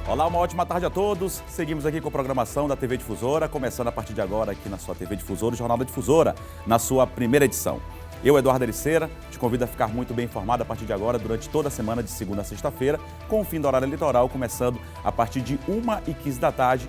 Olá, uma ótima tarde a todos. Seguimos aqui com a programação da TV Difusora, começando a partir de agora aqui na sua TV Difusora, o Jornal da Difusora, na sua primeira edição. Eu, Eduardo Ericeira, te convido a ficar muito bem informado a partir de agora, durante toda a semana, de segunda a sexta-feira, com o fim do horário eleitoral, começando a partir de 1h15 da tarde,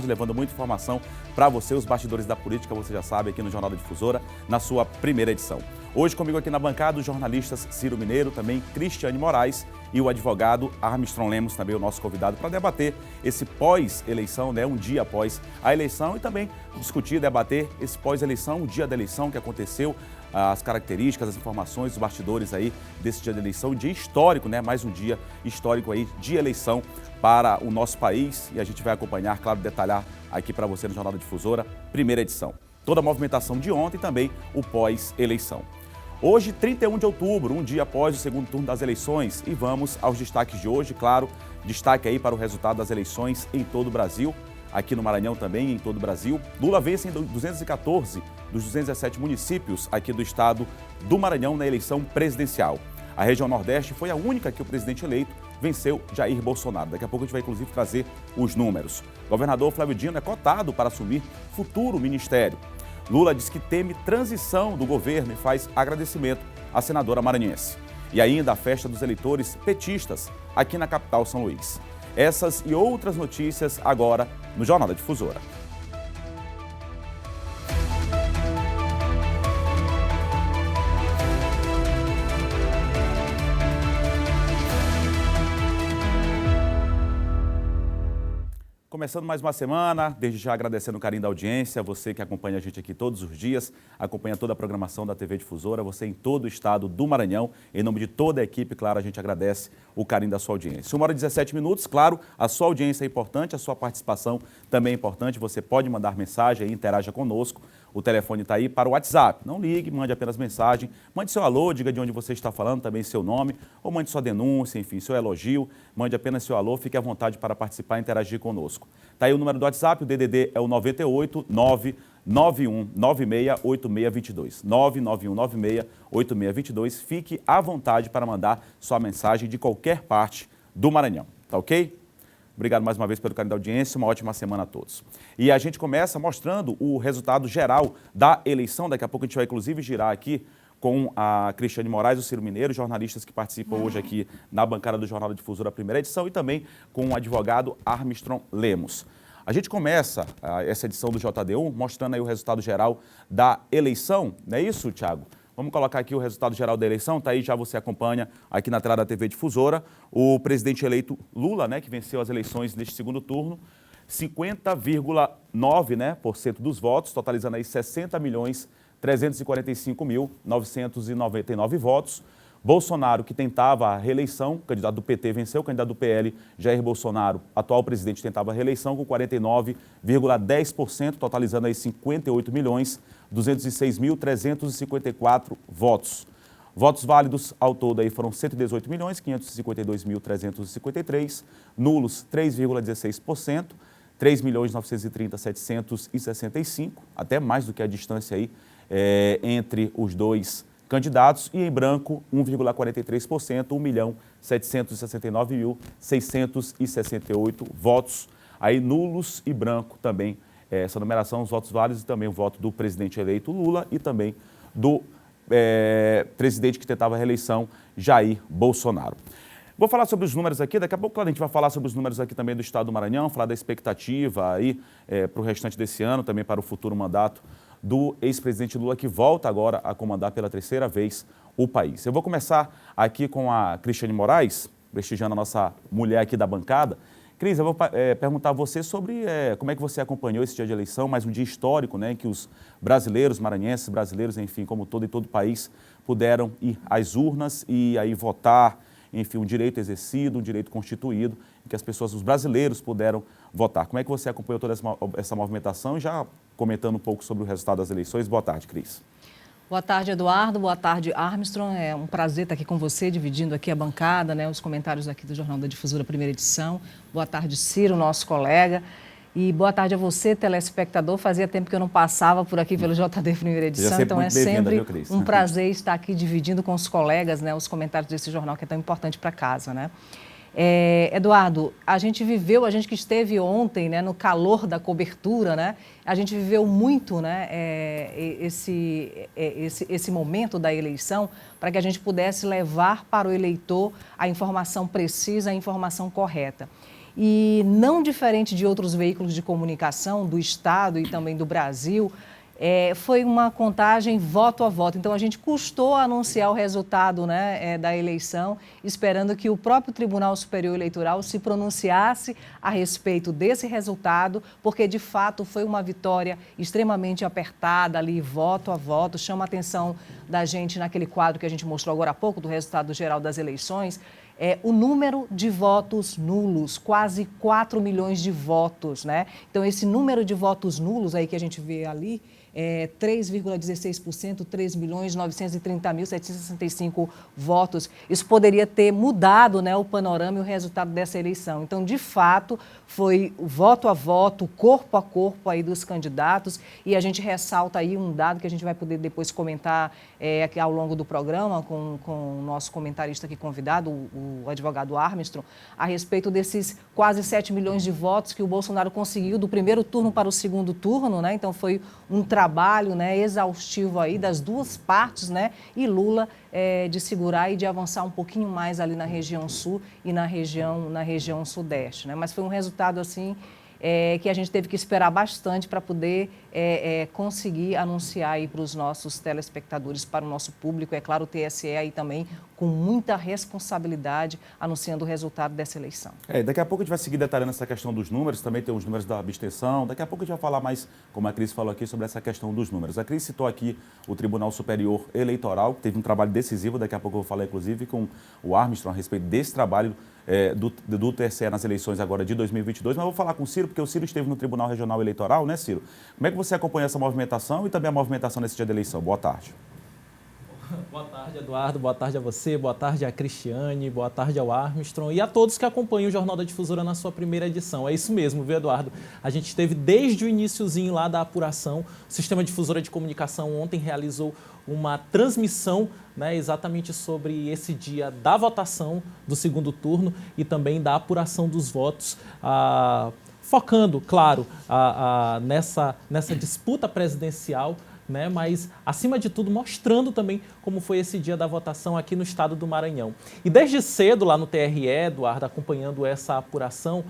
levando muita informação para você, os bastidores da política, você já sabe, aqui no Jornal da Difusora, na sua primeira edição. Hoje comigo aqui na bancada, os jornalistas Ciro Mineiro, também Cristiane Moraes e o advogado Armstrong Lemos, também o nosso convidado, para debater esse pós-eleição, né, um dia após a eleição, e também discutir, debater esse pós-eleição, o dia da eleição que aconteceu, as características, as informações, os bastidores aí desse dia da eleição, um dia histórico, né, mais um dia histórico aí de eleição para o nosso país, e a gente vai acompanhar, claro, detalhar aqui para você no Jornal da Difusora, primeira edição. Toda a movimentação de ontem e também o pós-eleição. Hoje, 31 de outubro, um dia após o segundo turno das eleições, e vamos aos destaques de hoje, claro, destaque aí para o resultado das eleições em todo o Brasil, aqui no Maranhão também, em todo o Brasil. Lula vence em 214 dos 217 municípios aqui do estado do Maranhão na eleição presidencial. A região Nordeste foi a única que o presidente eleito venceu Jair Bolsonaro. Daqui a pouco a gente vai, inclusive, trazer os números. O governador Flávio Dino é cotado para assumir futuro ministério. Lula diz que teme transição do governo e faz agradecimento à senadora maranhense. E ainda a festa dos eleitores petistas aqui na capital São Luís. Essas e outras notícias agora no Jornal da Difusora. Começando mais uma semana, desde já agradecendo o carinho da audiência, você que acompanha a gente aqui todos os dias, acompanha toda a programação da TV Difusora, você em todo o estado do Maranhão, em nome de toda a equipe, claro, a gente agradece o carinho da sua audiência. 1h17, claro, a sua audiência é importante, a sua participação também é importante, você pode mandar mensagem aí, interaja conosco, o telefone está aí para o WhatsApp, não ligue, mande apenas mensagem, mande seu alô, diga de onde você está falando, também seu nome, ou mande sua denúncia, enfim, seu elogio, mande apenas seu alô, fique à vontade para participar e interagir conosco. Está aí o número do WhatsApp, o DDD é o 98 991 96 8622. 991 96 8622. Fique à vontade para mandar sua mensagem de qualquer parte do Maranhão, tá ok? Obrigado mais uma vez pelo carinho da audiência, uma ótima semana a todos. E a gente começa mostrando o resultado geral da eleição, daqui a pouco a gente vai inclusive girar aqui com a Cristiane Moraes, o Ciro Mineiro, jornalistas que participam hoje aqui na bancada do Jornal da Difusora, primeira edição, e também com o advogado Armstrong Lemos. A gente começa essa edição do JD1 mostrando aí o resultado geral da eleição, não é isso, Thiago? Vamos colocar aqui o resultado geral da eleição, tá aí, já você acompanha aqui na tela da TV Difusora, o presidente eleito Lula, né, que venceu as eleições neste segundo turno, 50,9%, né, dos votos, totalizando aí 60.345.999 votos. Bolsonaro, que tentava a reeleição, candidato do PT venceu, candidato do PL, Jair Bolsonaro, atual presidente, tentava a reeleição com 49,10%, totalizando aí 58.206.354 votos. Votos válidos ao todo aí foram 118.552.353, nulos 3,16%, 3.930.765, até mais do que a distância aí entre os dois candidatos, e em branco 1,43%, 1.769.668 votos, aí nulos e branco também, essa numeração, os votos válidos e também o voto do presidente eleito Lula e também do presidente que tentava a reeleição, Jair Bolsonaro. Vou falar sobre os números aqui, daqui a pouco, claro, a gente vai falar sobre os números aqui também do estado do Maranhão, falar da expectativa aí para o restante desse ano, também para o futuro mandato do ex-presidente Lula, que volta agora a comandar pela terceira vez o país. Eu vou começar aqui com a Cristiane Moraes, prestigiando a nossa mulher aqui da bancada. Cris, eu vou perguntar a você sobre como é que você acompanhou esse dia de eleição, mais um dia histórico, né, em que os brasileiros, maranhenses, brasileiros, enfim, como todo e todo o país, puderam ir às urnas e aí votar, enfim, um direito exercido, um direito constituído, em que as pessoas, os brasileiros, puderam votar. Como é que você acompanhou toda essa movimentação? E já comentando um pouco sobre o resultado das eleições. Boa tarde, Cris. Boa tarde, Eduardo. Boa tarde, Armstrong. É um prazer estar aqui com você, dividindo aqui a bancada, né, os comentários aqui do Jornal da Difusora, primeira edição. Boa tarde, Ciro, nosso colega. E boa tarde a você, telespectador. Fazia tempo que eu não passava por aqui pelo JD Primeira Edição, então é sempre um prazer estar aqui dividindo com os colegas, né, os comentários desse jornal que é tão importante para casa, né? Eduardo, a gente que esteve ontem, né, no calor da cobertura, né, a gente viveu muito, né, esse momento da eleição para que a gente pudesse levar para o eleitor a informação precisa, a informação correta. E não diferente de outros veículos de comunicação do Estado e também do Brasil, foi uma contagem voto a voto. Então, a gente custou anunciar o resultado, né, da eleição, esperando que o próprio Tribunal Superior Eleitoral se pronunciasse a respeito desse resultado, porque, de fato, foi uma vitória extremamente apertada ali, voto a voto. Chama a atenção da gente naquele quadro que a gente mostrou agora há pouco, do resultado geral das eleições, o número de votos nulos, quase 4 milhões de votos, né? Então, esse número de votos nulos aí que a gente vê ali, 3,16%, 3.930.765 votos. Isso poderia ter mudado, né, o panorama e o resultado dessa eleição. Então, de fato, foi voto a voto, corpo a corpo aí dos candidatos, e a gente ressalta aí um dado que a gente vai poder depois comentar aqui ao longo do programa com o nosso comentarista aqui convidado, o advogado Armstrong, a respeito desses quase 7 milhões de votos que o Bolsonaro conseguiu do primeiro turno para o segundo turno, né? Então, foi um trabalho, né, exaustivo aí das duas partes, né, e Lula de segurar e de avançar um pouquinho mais ali na região sul e na região sudeste, né? Mas foi um resultado assim que a gente teve que esperar bastante para poder conseguir anunciar aí para os nossos telespectadores, para o nosso público, é claro, o TSE aí também com muita responsabilidade anunciando o resultado dessa eleição. Daqui a pouco a gente vai seguir detalhando essa questão dos números, também tem os números da abstenção, daqui a pouco a gente vai falar mais, como a Cris falou aqui, sobre essa questão dos números. A Cris citou aqui o Tribunal Superior Eleitoral, que teve um trabalho decisivo, daqui a pouco eu vou falar inclusive com o Armstrong a respeito desse trabalho do TSE nas eleições agora de 2022, mas eu vou falar com o Ciro, porque o Ciro esteve no Tribunal Regional Eleitoral, né, Ciro? Como é que você acompanha essa movimentação e também a movimentação nesse dia da eleição? Boa tarde. Boa tarde, Eduardo. Boa tarde a você, boa tarde a Cristiane, boa tarde ao Armstrong e a todos que acompanham o Jornal da Difusora na sua primeira edição. É isso mesmo, viu, Eduardo? A gente esteve desde o iniciozinho lá da apuração. O Sistema Difusora de Comunicação ontem realizou uma transmissão, né, exatamente sobre esse dia da votação do segundo turno e também da apuração dos votos, focando, claro, nessa disputa presidencial, né, mas, acima de tudo, mostrando também como foi esse dia da votação aqui no estado do Maranhão. E desde cedo, lá no TRE, Eduardo, acompanhando essa apuração,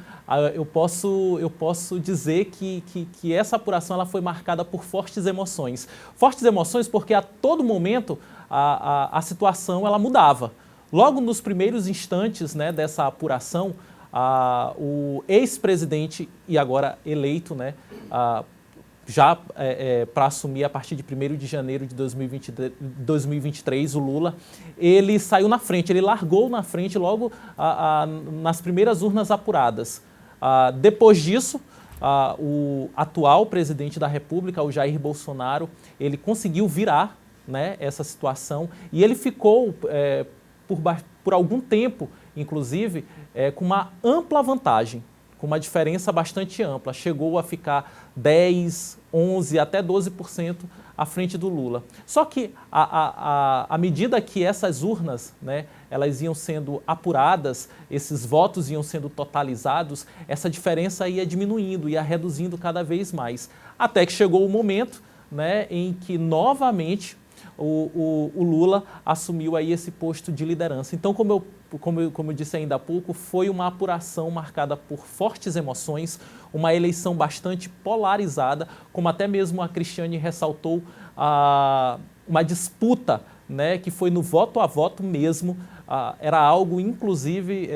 eu posso dizer que essa apuração ela foi marcada por fortes emoções. Fortes emoções porque, a todo momento, a situação ela mudava. Logo nos primeiros instantes, né, dessa apuração, o ex-presidente e agora eleito, né, já para assumir a partir de 1º de janeiro de 2023, o Lula, ele saiu na frente, ele largou na frente logo nas primeiras urnas apuradas. Depois disso, o atual presidente da República, o Jair Bolsonaro, ele conseguiu virar, né, essa situação e ele ficou por algum tempo, inclusive, com uma ampla vantagem, com uma diferença bastante ampla. Chegou a ficar 10, 11, até 12% à frente do Lula. Só que, à medida que essas urnas, né, elas iam sendo apuradas, esses votos iam sendo totalizados, essa diferença ia diminuindo, ia reduzindo cada vez mais. Até que chegou o momento, né, em que, novamente, o Lula assumiu aí esse posto de liderança. Então, como eu disse ainda há pouco, foi uma apuração marcada por fortes emoções, uma eleição bastante polarizada, como até mesmo a Cristiane ressaltou, uma disputa, né, que foi no voto a voto mesmo, era algo, inclusive,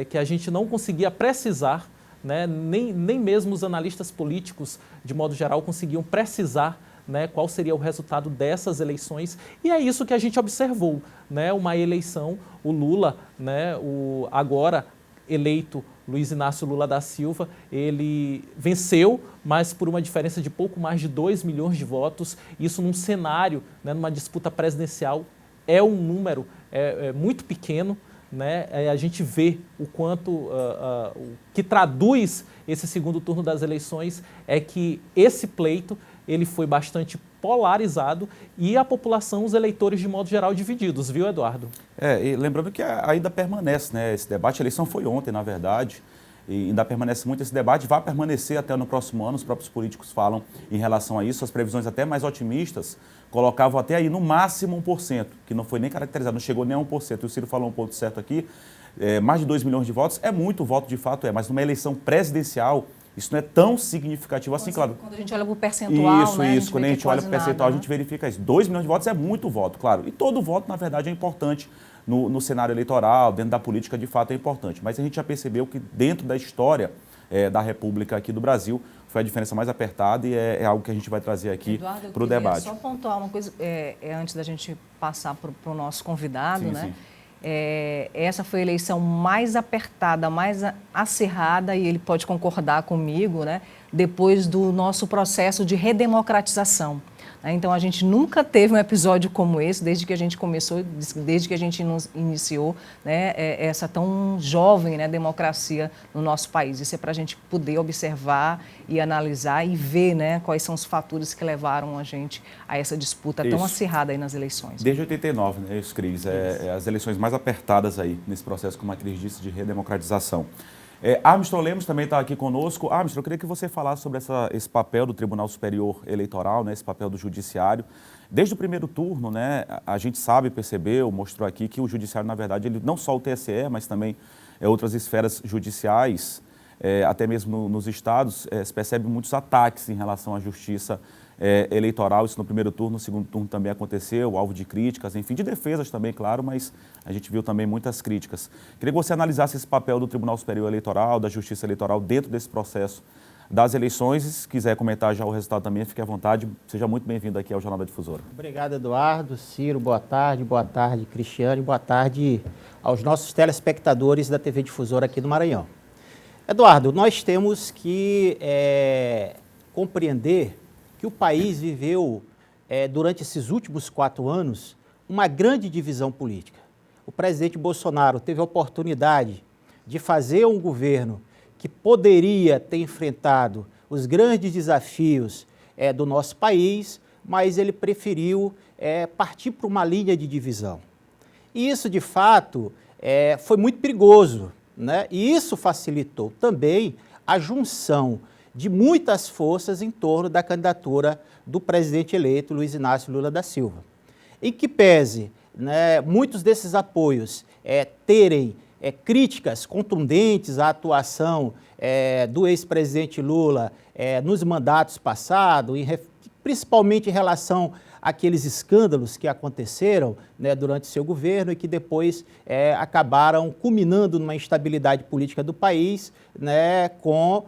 que a gente não conseguia precisar, né, nem mesmo os analistas políticos, de modo geral, conseguiam precisar, né, qual seria o resultado dessas eleições, e é isso que a gente observou, né, uma eleição, o Lula, né, o agora eleito Luiz Inácio Lula da Silva, ele venceu, mas por uma diferença de pouco mais de 2 milhões de votos, isso num cenário, né, numa disputa presidencial, é um número muito pequeno, né, a gente vê o quanto, o que traduz esse segundo turno das eleições é que esse pleito ele foi bastante polarizado e a população, os eleitores de modo geral divididos, viu, Eduardo? E lembrando que ainda permanece, né, esse debate, a eleição foi ontem, na verdade, e ainda permanece muito esse debate, vai permanecer até no próximo ano, os próprios políticos falam em relação a isso, as previsões até mais otimistas colocavam até aí no máximo 1%, que não foi nem caracterizado, não chegou nem a 1%, e o Ciro falou um ponto certo aqui, mais de 2 milhões de votos, é muito voto de fato, mas numa eleição presidencial, isso não é tão significativo assim, claro. Quando a gente olha para o percentual, Isso. Quando a gente olha para o percentual, a gente verifica isso. 2 milhões de votos é muito voto, claro. E todo voto, na verdade, é importante no cenário eleitoral, dentro da política, de fato, é importante. Mas a gente já percebeu que dentro da história da República aqui do Brasil, foi a diferença mais apertada e é algo que a gente vai trazer aqui para o debate. Só pontuar uma coisa, antes da gente passar para o nosso convidado, né? Sim. Essa foi a eleição mais apertada, mais acirrada, e ele pode concordar comigo, né, depois do nosso processo de redemocratização. Então, a gente nunca teve um episódio como esse, desde que a gente começou, desde que a gente iniciou, né, essa tão jovem, né, democracia no nosso país. Isso é para a gente poder observar e analisar e ver, né, quais são os fatores que levaram a gente a essa disputa tão acirrada aí nas eleições. Desde 89, né, isso, Cris, as eleições mais apertadas aí nesse processo, como a Cris disse, de redemocratização. Armstrong Lemos também está aqui conosco. Armstrong, eu queria que você falasse sobre esse papel do Tribunal Superior Eleitoral, né, esse papel do Judiciário. Desde o primeiro turno, né, a gente sabe, percebeu, mostrou aqui que o Judiciário, na verdade, ele não só o TSE, mas também outras esferas judiciais, até mesmo nos estados, se percebe muitos ataques em relação à justiça eleitoral. Isso no primeiro turno, no segundo turno também aconteceu, alvo de críticas, enfim, de defesas também, claro, mas a gente viu também muitas críticas. Queria que você analisasse esse papel do Tribunal Superior Eleitoral, da Justiça Eleitoral dentro desse processo das eleições. E se quiser comentar já o resultado também, fique à vontade. Seja muito bem-vindo aqui ao Jornal da Difusora. Obrigado, Eduardo. Ciro, boa tarde, Cristiane, boa tarde aos nossos telespectadores da TV Difusora aqui do Maranhão. Eduardo, nós temos que compreender que o país viveu, durante esses últimos 4 anos, uma grande divisão política. O presidente Bolsonaro teve a oportunidade de fazer um governo que poderia ter enfrentado os grandes desafios do nosso país, mas ele preferiu partir para uma linha de divisão. E isso, de fato, foi muito perigoso, né? E isso facilitou também a junção de muitas forças em torno da candidatura do presidente eleito Luiz Inácio Lula da Silva. Em que pese, né, muitos desses apoios terem críticas contundentes à atuação do ex-presidente Lula nos mandatos passados, principalmente em relação àqueles escândalos que aconteceram, né, durante seu governo e que depois acabaram culminando numa instabilidade política do país, né, com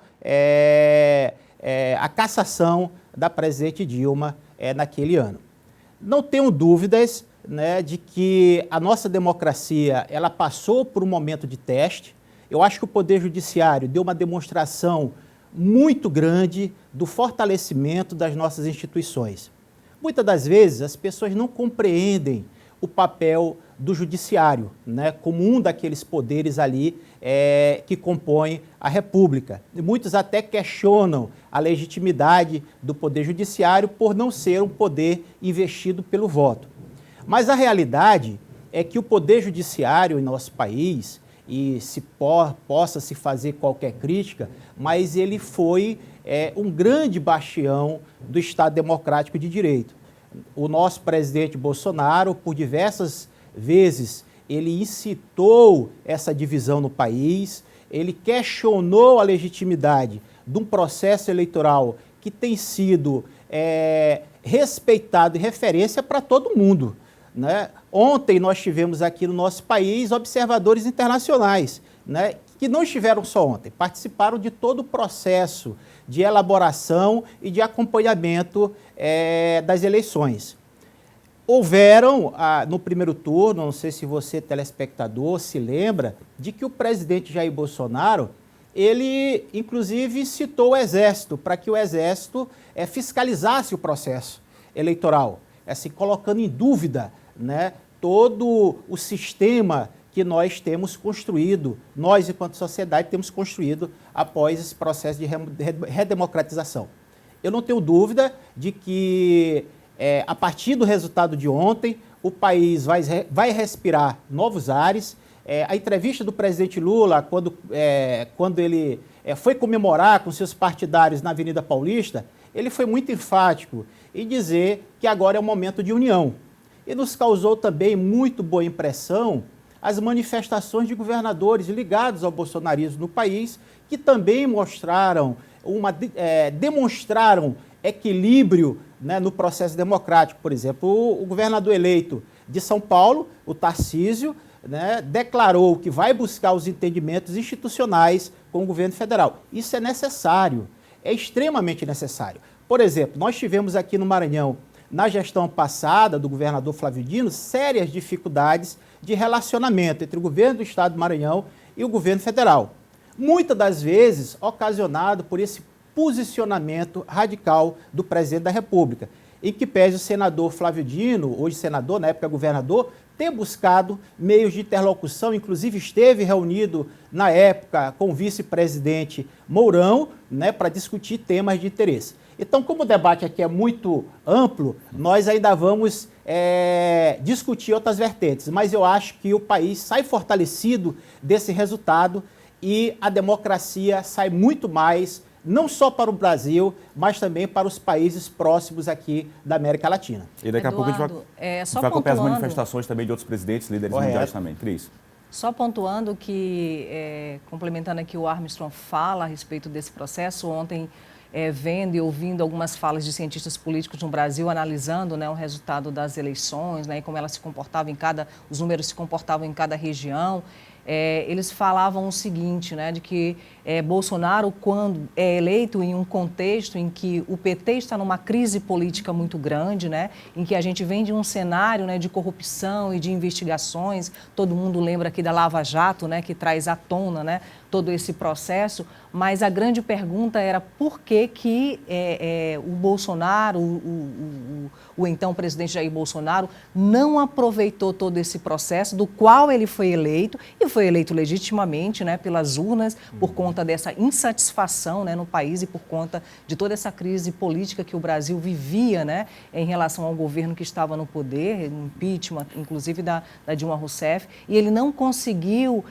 a cassação da presidente Dilma naquele ano. Não tenho dúvidas, né, de que a nossa democracia ela passou por um momento de teste. Eu acho que o Poder Judiciário deu uma demonstração muito grande do fortalecimento das nossas instituições. Muitas das vezes as pessoas não compreendem o papel do Judiciário, né, como um daqueles poderes ali que compõem a República. E muitos até questionam a legitimidade do Poder Judiciário por não ser um poder investido pelo voto. Mas a realidade é que o Poder Judiciário em nosso país, e possa se fazer qualquer crítica, mas ele foi um grande bastião do Estado Democrático de Direito. O nosso presidente Bolsonaro, por diversas vezes, ele incitou essa divisão no país, ele questionou a legitimidade de um processo eleitoral que tem sido respeitado e referência para todo mundo, né? Ontem nós tivemos aqui no nosso país observadores internacionais, né, que não estiveram só ontem, participaram de todo o processo de elaboração e de acompanhamento das eleições. Houveram, no primeiro turno, não sei se você, telespectador, se lembra, de que o presidente Jair Bolsonaro, ele, inclusive, citou o Exército, para que o Exército fiscalizasse o processo eleitoral, assim, colocando em dúvida, né, todo o sistema que nós temos construído, nós enquanto sociedade temos construído após esse processo de redemocratização. Eu não tenho dúvida de que, a partir do resultado de ontem, o país vai respirar novos ares. A entrevista do presidente Lula, quando ele foi comemorar com seus partidários na Avenida Paulista, ele foi muito enfático em dizer que agora é um momento de união. E nos causou também muito boa impressão as manifestações de governadores ligados ao bolsonarismo no país, que também demonstraram equilíbrio, né, no processo democrático. Por exemplo, o governador eleito de São Paulo, o Tarcísio, né, declarou que vai buscar os entendimentos institucionais com o governo federal. Isso é necessário, é extremamente necessário. Por exemplo, nós tivemos aqui no Maranhão, na gestão passada do governador Flávio Dino, sérias dificuldades de relacionamento entre o governo do estado do Maranhão e o governo federal. Muitas das vezes ocasionado por esse posicionamento radical do presidente da República, em que pese o senador Flávio Dino, hoje senador, na época governador, ter buscado meios de interlocução, inclusive esteve reunido na época com o vice-presidente Mourão, né, para discutir temas de interesse. Então, como o debate aqui é muito amplo, nós ainda vamos discutir outras vertentes, mas eu acho que o país sai fortalecido desse resultado e a democracia sai muito mais, não só para o Brasil, mas também para os países próximos aqui da América Latina. E daqui a pouco a gente vai acompanhar as manifestações também de outros presidentes, líderes mundiais também. Cris. Só pontuando que, complementando aqui o Armstrong fala a respeito desse processo, ontem vendo e ouvindo algumas falas de cientistas políticos no Brasil, analisando, né, o resultado das eleições, né, e como elas se comportavam os números se comportavam em cada região. Eles falavam o seguinte, né, de que Bolsonaro, quando é eleito em um contexto em que o PT está numa crise política muito grande, né, em que a gente vem de um cenário, né, de corrupção e de investigações, todo mundo lembra aqui da Lava Jato, né, que traz à tona, né, todo esse processo, mas a grande pergunta era por que o Bolsonaro, o então presidente Jair Bolsonaro, não aproveitou todo esse processo do qual ele foi eleito, e foi eleito legitimamente, né, pelas urnas, por conta dessa insatisfação, né, no país e por conta de toda essa crise política que o Brasil vivia, né, em relação ao governo que estava no poder, impeachment, inclusive da Dilma Rousseff, e ele não conseguiu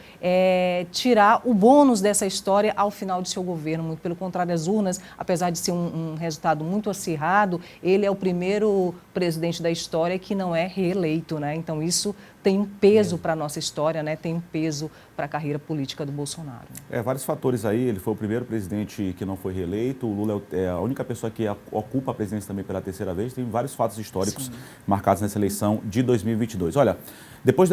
tirar o bônus dessa história ao final de seu governo. Muito pelo contrário, as urnas, apesar de ser um resultado muito acirrado, ele é o primeiro presidente da história que não é reeleito, né? Então isso tem um peso para a nossa história, né? Tem um peso para a carreira política do Bolsonaro. Vários fatores aí, ele foi o primeiro presidente que não foi reeleito, o Lula é a única pessoa que ocupa a presidência também pela terceira vez, tem vários fatos históricos marcados nessa eleição de 2022. Olha,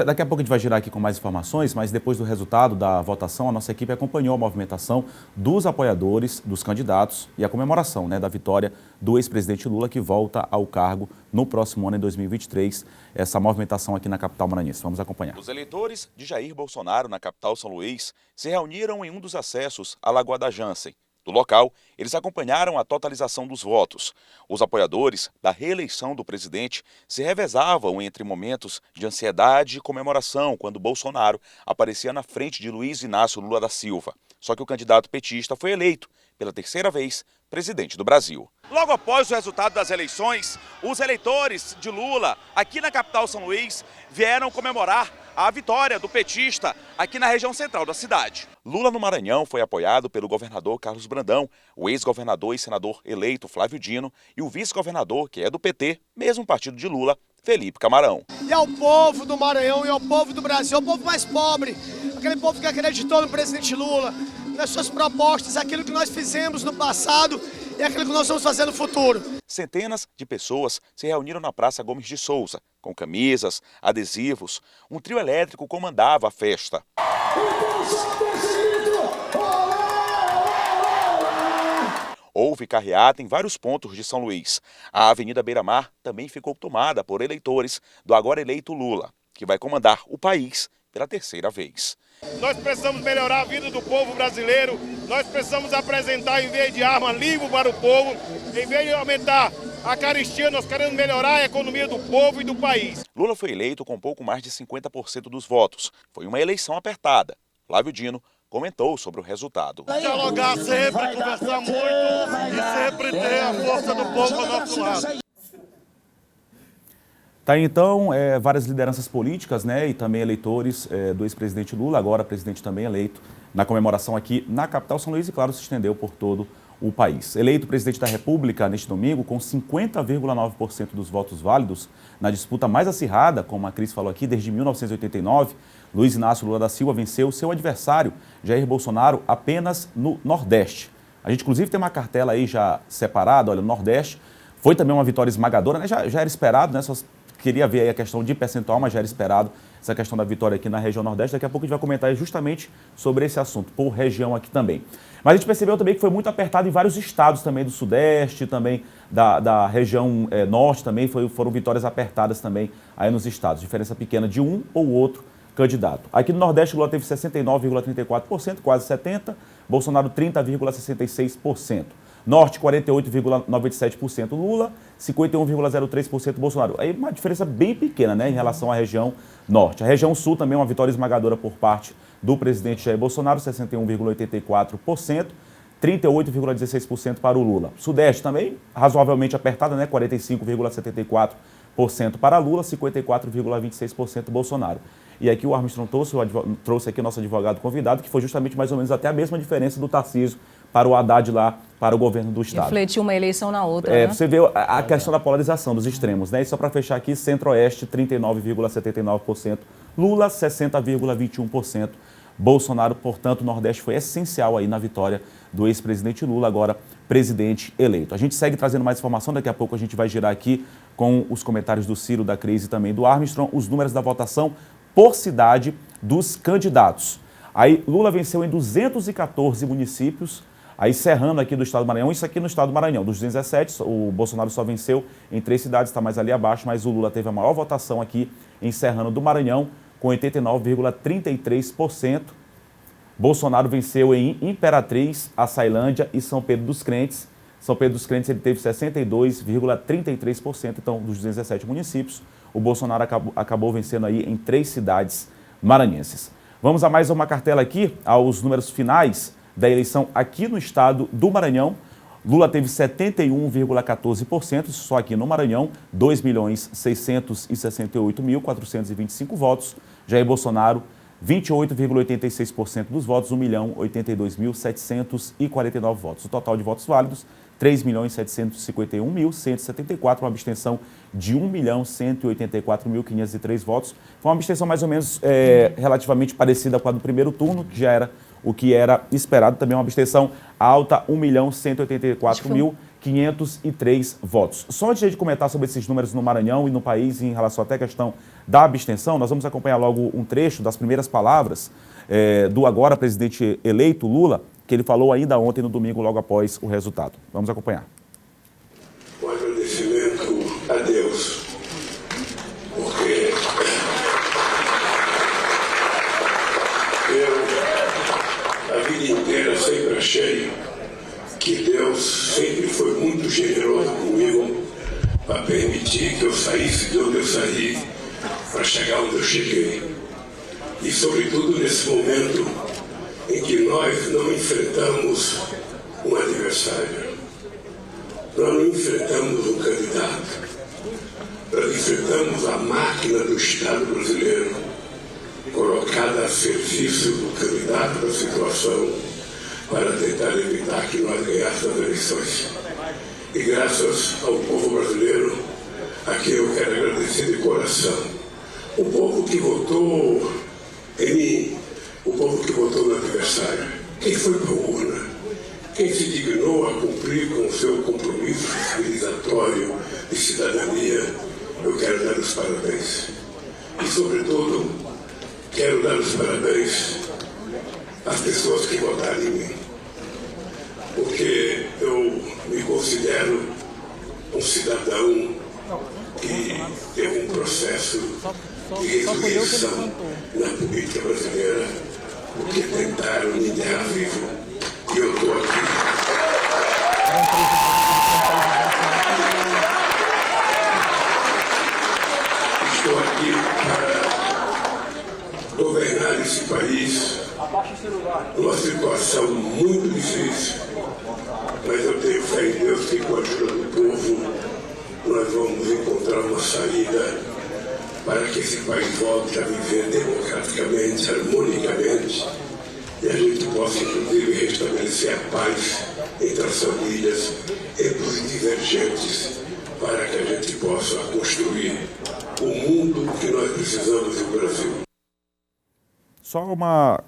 daqui a pouco a gente vai girar aqui com mais informações, mas depois do resultado da votação, a nossa equipe acompanhou a movimentação dos apoiadores, dos candidatos e a comemoração, né, da vitória do ex-presidente Lula, que volta ao cargo no próximo ano, em 2023, essa movimentação aqui na capital maranhense. Vamos acompanhar. Os eleitores de Jair Bolsonaro na capital São Luís se reuniram em um dos acessos à Lagoa da Jansen. Do local, eles acompanharam a totalização dos votos. Os apoiadores da reeleição do presidente se revezavam entre momentos de ansiedade e comemoração quando Bolsonaro aparecia na frente de Luiz Inácio Lula da Silva. Só que o candidato petista foi eleito, pela terceira vez, presidente do Brasil. Logo após o resultado das eleições, os eleitores de Lula, aqui na capital São Luís, vieram comemorar a vitória do petista aqui na região central da cidade. Lula no Maranhão foi apoiado pelo governador Carlos Brandão, o ex-governador e senador eleito Flávio Dino e o vice-governador, que é do PT, mesmo partido de Lula, Felipe Camarão. E ao povo do Maranhão e ao povo do Brasil, ao povo mais pobre, aquele povo que acreditou no presidente Lula, nas suas propostas, aquilo que nós fizemos no passado e aquilo que nós vamos fazer no futuro. Centenas de pessoas se reuniram na Praça Gomes de Souza, com camisas, adesivos. Um trio elétrico comandava a festa. Houve carreata em vários pontos de São Luís. A Avenida Beira-Mar também ficou tomada por eleitores do agora eleito Lula, que vai comandar o país pela terceira vez. Nós precisamos melhorar a vida do povo brasileiro, nós precisamos apresentar, em vez de arma, livro para o povo, em vez de aumentar a caristia, nós queremos melhorar a economia do povo e do país. Lula foi eleito com pouco mais de 50% dos votos. Foi uma eleição apertada. Flávio Dino comentou sobre o resultado. Dialogar sempre, conversar muito e sempre ter a força do povo ao nosso lado. Tá aí, então, várias lideranças políticas, né, e também eleitores do ex-presidente Lula, agora presidente também eleito, na comemoração aqui na capital São Luís e, claro, se estendeu por todo o país. Eleito presidente da República neste domingo, com 50,9% dos votos válidos, na disputa mais acirrada, como a Cris falou aqui, desde 1989, Luiz Inácio Lula da Silva venceu seu adversário, Jair Bolsonaro, apenas no Nordeste. A gente, inclusive, tem uma cartela aí já separada, olha, no Nordeste. Foi também uma vitória esmagadora, né? Já era esperado, né? Só queria ver aí a questão de percentual, mas já era esperado essa questão da vitória aqui na região Nordeste. Daqui a pouco a gente vai comentar justamente sobre esse assunto, por região aqui também. Mas a gente percebeu também que foi muito apertado em vários estados também do Sudeste, também da região Norte também, foram vitórias apertadas também aí nos estados. Diferença pequena de um ou outro candidato. Aqui no Nordeste, Lula teve 69,34%, quase 70%, Bolsonaro 30,66%. Norte, 48,97% Lula, 51,03% Bolsonaro. Aí uma diferença bem pequena, né, em relação à região Norte. A região Sul também uma vitória esmagadora por parte do presidente Jair Bolsonaro, 61,84%, 38,16% para o Lula. Sudeste também razoavelmente apertada, né, 45,74% para Lula, 54,26% Bolsonaro. E aqui o Armstrong trouxe aqui o nosso advogado convidado, que foi justamente mais ou menos até a mesma diferença do Tarcísio para o Haddad lá, para o governo do estado. Refletiu uma eleição na outra, né? Você vê a questão da polarização dos extremos, né? E só para fechar aqui, Centro-Oeste, 39,79%, Lula, 60,21%, Bolsonaro, portanto, o Nordeste foi essencial aí na vitória do ex-presidente Lula, agora presidente eleito. A gente segue trazendo mais informação, daqui a pouco a gente vai girar aqui com os comentários do Ciro, da Cris e também do Armstrong, os números da votação por cidade dos candidatos. Aí Lula venceu em 214 municípios, aí Serrano aqui do estado do Maranhão, isso aqui no estado do Maranhão, dos 217, o Bolsonaro só venceu em 3 cidades, está mais ali abaixo, mas o Lula teve a maior votação aqui em Serrano do Maranhão, com 89,33%. Bolsonaro venceu em Imperatriz, Açailândia e São Pedro dos Crentes. São Pedro dos Crentes ele teve 62,33%, então dos 217 municípios, o Bolsonaro acabou vencendo aí em 3 cidades maranhenses. Vamos a mais uma cartela aqui, aos números finais da eleição aqui no estado do Maranhão. Lula teve 71,14%, só aqui no Maranhão, 2.668.425 votos. Jair Bolsonaro, 28,86% dos votos, 1.082.749 votos. O total de votos válidos, 3.751.174, uma abstenção de 1.184.503 votos. Foi uma abstenção mais ou menos relativamente parecida com a do primeiro turno, que já era o que era esperado, também uma abstenção alta, 1.184.503 votos. Só antes de comentar sobre esses números no Maranhão e no país, em relação até à questão da abstenção, nós vamos acompanhar logo um trecho das primeiras palavras do agora presidente eleito, Lula, que ele falou ainda ontem, no domingo, logo após o resultado. Vamos acompanhar. Um agradecimento a Deus, porque eu, a vida inteira, sempre achei que Deus sempre foi muito generoso comigo para permitir que eu saísse de onde eu saí para chegar onde eu cheguei. E, sobretudo, nesse momento em que nós não enfrentamos um adversário, nós não enfrentamos um candidato, nós enfrentamos a máquina do Estado brasileiro, colocada a serviço do candidato da situação, para tentar evitar que nós ganhássemos as eleições. E graças ao povo brasileiro, a quem eu quero agradecer de coração, o povo que votou em mim, o povo que votou no adversário, quem foi para a urna, quem se dignou a cumprir com o seu compromisso civilizatório de cidadania, eu quero dar os parabéns. E, sobretudo, quero dar os parabéns às pessoas que votaram em mim, porque eu me considero um cidadão que teve um processo de ressurreição na política brasileira, porque tentaram me enterrar vivo, e eu estou aqui. situação muito difícil, mas eu tenho fé em Deus que com a ajuda do povo nós vamos encontrar uma saída para que esse país volte a viver democraticamente, harmonicamente, e a gente possa, inclusive, restabelecer a paz entre as famílias, entre os divergentes, para que a gente possa construir o mundo que nós precisamos no Brasil. Só uma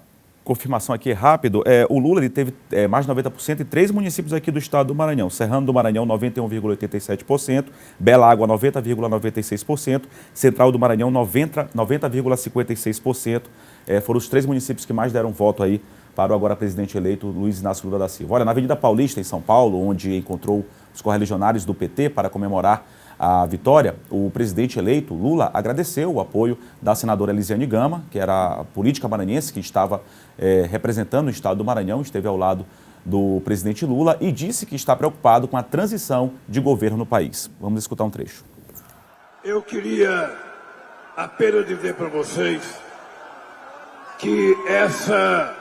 confirmação aqui rápido, o Lula ele teve mais de 90% em 3 municípios aqui do estado do Maranhão. Serrano do Maranhão, 91,87%, Bela Água, 90,96%, Central do Maranhão, 90,56%. Foram os 3 municípios que mais deram voto aí para o agora presidente eleito Luiz Inácio Lula da Silva. Olha, na Avenida Paulista, em São Paulo, onde encontrou os correligionários do PT para comemorar a vitória, o presidente eleito, Lula, agradeceu o apoio da senadora Elisiane Gama, que era a política maranhense que estava representando o estado do Maranhão, esteve ao lado do presidente Lula e disse que está preocupado com a transição de governo no país. Vamos escutar um trecho. Eu queria apenas dizer para vocês que essa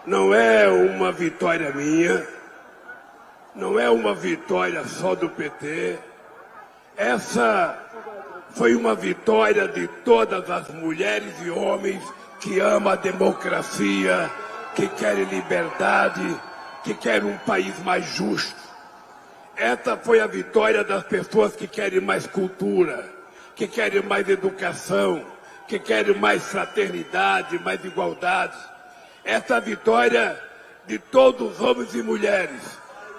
não é uma vitória minha, não é uma vitória só do PT. Essa foi uma vitória de todas as mulheres e homens que amam a democracia, que querem liberdade, que querem um país mais justo. Essa foi a vitória das pessoas que querem mais cultura, que querem mais educação, que querem mais fraternidade, mais igualdade. Essa vitória de todos os homens e mulheres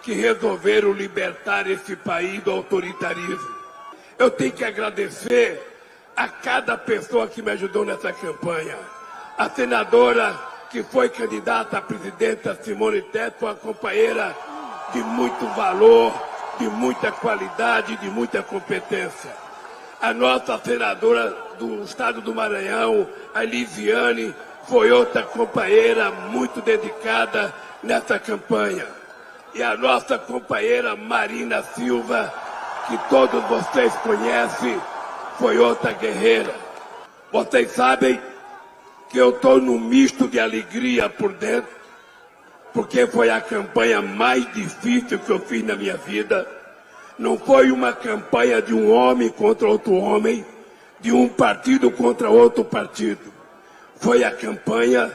que resolveram libertar esse país do autoritarismo. Eu tenho que agradecer a cada pessoa que me ajudou nessa campanha. A senadora que foi candidata a presidenta, Simone Tebet, foi uma companheira de muito valor, de muita qualidade, de muita competência. A nossa senadora do estado do Maranhão, a Elisiane, foi outra companheira muito dedicada nessa campanha. E a nossa companheira Marina Silva, que todos vocês conhecem, foi outra guerreira. Vocês sabem que eu estou num misto de alegria por dentro, porque foi a campanha mais difícil que eu fiz na minha vida. Não foi uma campanha de um homem contra outro homem, de um partido contra outro partido. Foi a campanha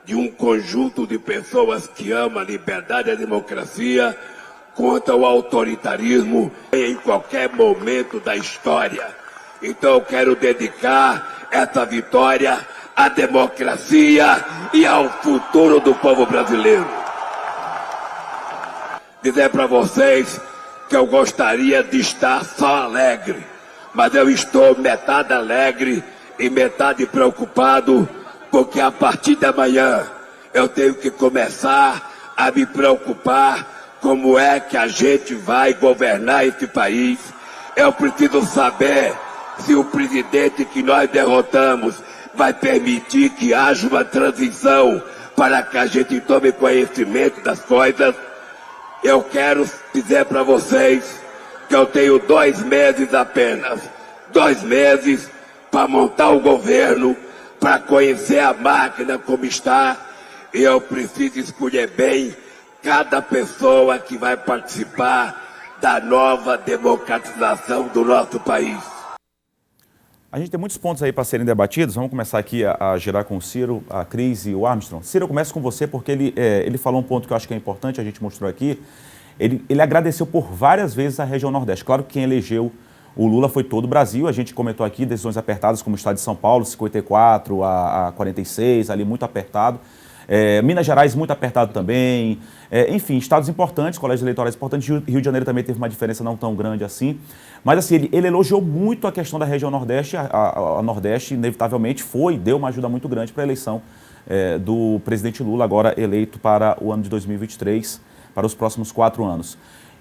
de um conjunto de pessoas que amam a liberdade e a democracia contra o autoritarismo em qualquer momento da história. Então eu quero dedicar essa vitória à democracia e ao futuro do povo brasileiro. Dizer para vocês que eu gostaria de estar só alegre, mas eu estou metade alegre e metade preocupado, porque a partir de amanhã eu tenho que começar a me preocupar como é que a gente vai governar esse país. Eu preciso saber se o presidente que nós derrotamos vai permitir que haja uma transição para que a gente tome conhecimento das coisas. Eu quero dizer para vocês que eu tenho 2 meses apenas, 2 meses para montar o governo, para conhecer a máquina como está, e eu preciso escolher bem cada pessoa que vai participar da nova democratização do nosso país. A gente tem muitos pontos aí para serem debatidos. Vamos começar aqui a girar com o Ciro, a Cris e o Armstrong. Ciro, eu começo com você porque ele falou um ponto que eu acho que é importante, a gente mostrou aqui. Ele agradeceu por várias vezes a região Nordeste. Claro que quem elegeu o Lula foi todo o Brasil. A gente comentou aqui decisões apertadas como o estado de São Paulo, 54 a 46, ali muito apertado. Minas Gerais muito apertado também, enfim, estados importantes, colégios eleitorais importantes, Rio de Janeiro também teve uma diferença não tão grande assim, mas assim, ele elogiou muito a questão da região Nordeste, a Nordeste inevitavelmente deu uma ajuda muito grande para a eleição do presidente Lula, agora eleito para o ano de 2023, para os próximos 4 anos.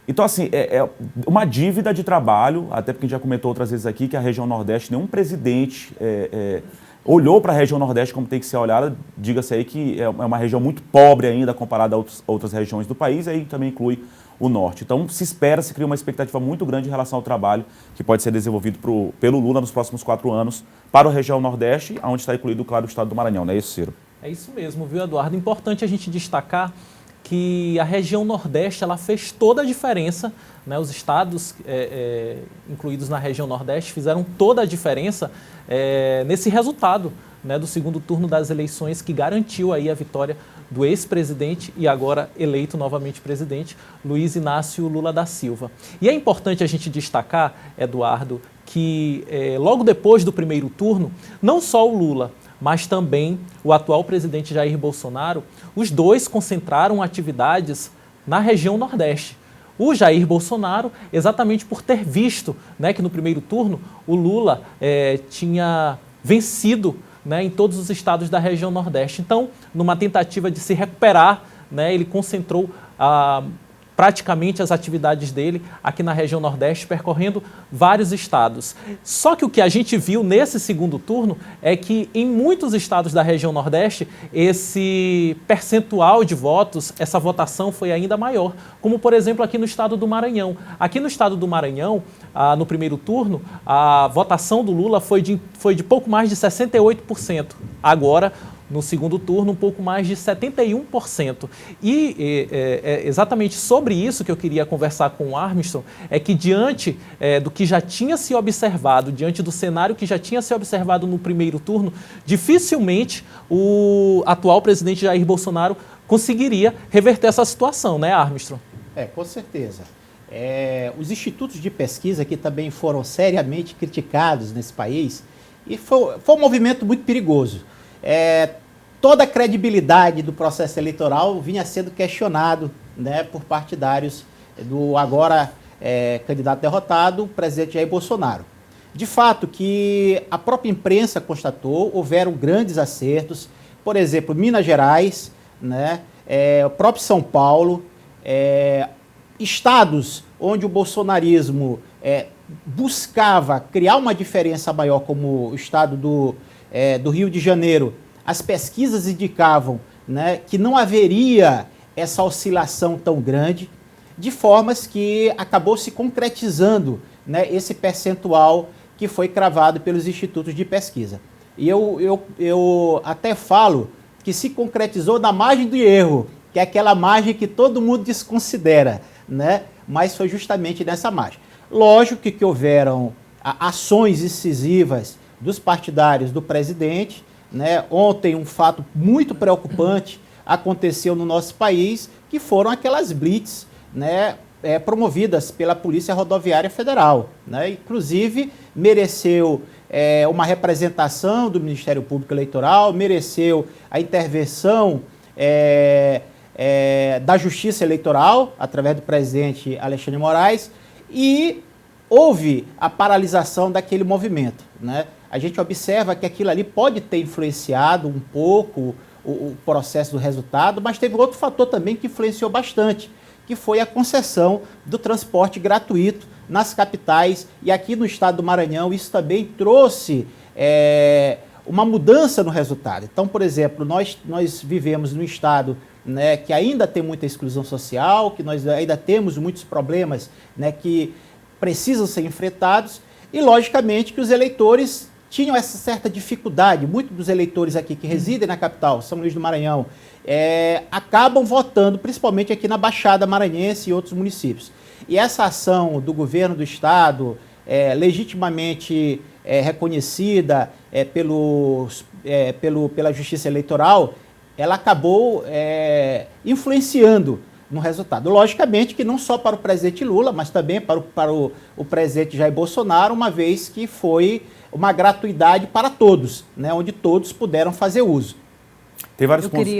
Então, assim, é uma dívida de trabalho, até porque a gente já comentou outras vezes aqui que a região Nordeste, nenhum presidente olhou para a região Nordeste como tem que ser olhada. Diga-se aí que é uma região muito pobre ainda comparada a outras regiões do país, e aí também inclui o Norte. Então, se cria uma expectativa muito grande em relação ao trabalho que pode ser desenvolvido pelo Lula nos próximos 4 anos para a região Nordeste, onde está incluído, claro, o estado do Maranhão, não é isso, Ciro? É isso mesmo, viu, Eduardo? Importante a gente destacar que a região Nordeste ela fez toda a diferença, né? Os estados incluídos na região Nordeste fizeram toda a diferença nesse resultado, né, do segundo turno das eleições que garantiu aí a vitória do ex-presidente e agora eleito novamente presidente, Luiz Inácio Lula da Silva. E é importante a gente destacar, Eduardo, que logo depois do primeiro turno, não só o Lula, mas também o atual presidente Jair Bolsonaro, os dois concentraram atividades na região Nordeste. O Jair Bolsonaro, exatamente por ter visto, né, que no primeiro turno o Lula tinha vencido, né, em todos os estados da região Nordeste. Então, numa tentativa de se recuperar, né, ele concentrou praticamente as atividades dele aqui na região Nordeste, percorrendo vários estados. Só que o que a gente viu nesse segundo turno é que em muitos estados da região Nordeste, esse percentual de votos, essa votação foi ainda maior, como por exemplo aqui no estado do Maranhão. Aqui no estado do Maranhão, no primeiro turno, a votação do Lula foi de pouco mais de 68%. Agora, no segundo turno, um pouco mais de 71%. E exatamente sobre isso que eu queria conversar com o Armstrong, é que diante do que já tinha se observado, diante do cenário que já tinha se observado no primeiro turno, dificilmente o atual presidente Jair Bolsonaro conseguiria reverter essa situação, né, Armstrong? Com certeza. Os institutos de pesquisa que também foram seriamente criticados nesse país, e foi um movimento muito perigoso. Toda a credibilidade do processo eleitoral vinha sendo questionado, né, por partidários do agora candidato derrotado, o presidente Jair Bolsonaro. De fato, que a própria imprensa constatou, houveram grandes acertos, por exemplo, Minas Gerais, né, o próprio São Paulo, estados onde o bolsonarismo buscava criar uma diferença maior, como o estado do Rio de Janeiro. As pesquisas indicavam, né, que não haveria essa oscilação tão grande, de formas que acabou se concretizando, né, esse percentual que foi cravado pelos institutos de pesquisa. E eu até falo que se concretizou na margem do erro, que é aquela margem que todo mundo desconsidera, né, mas foi justamente nessa margem. Lógico que houveram ações incisivas dos partidários do presidente, né? Ontem um fato muito preocupante aconteceu no nosso país, que foram aquelas blitz, né, promovidas pela Polícia Rodoviária Federal, né? Inclusive mereceu uma representação do Ministério Público Eleitoral, mereceu a intervenção da Justiça Eleitoral, através do presidente Alexandre de Moraes, e houve a paralisação daquele movimento, né? A gente observa que aquilo ali pode ter influenciado um pouco o processo do resultado, mas teve outro fator também que influenciou bastante, que foi a concessão do transporte gratuito nas capitais, e aqui no estado do Maranhão isso também trouxe uma mudança no resultado. Então, por exemplo, nós vivemos num estado, né, que ainda tem muita exclusão social, que nós ainda temos muitos problemas, né, que precisam ser enfrentados, e logicamente que os eleitores tinham essa certa dificuldade. Muitos dos eleitores aqui que residem na capital, São Luís do Maranhão, acabam votando principalmente aqui na Baixada Maranhense e outros municípios. E essa ação do governo do estado, legitimamente reconhecida pela Justiça Eleitoral, ela acabou influenciando no resultado. Logicamente que não só para o presidente Lula, mas também para o presidente Jair Bolsonaro, uma vez que foi uma gratuidade para todos, né, onde todos puderam fazer uso. Tem vários pontos.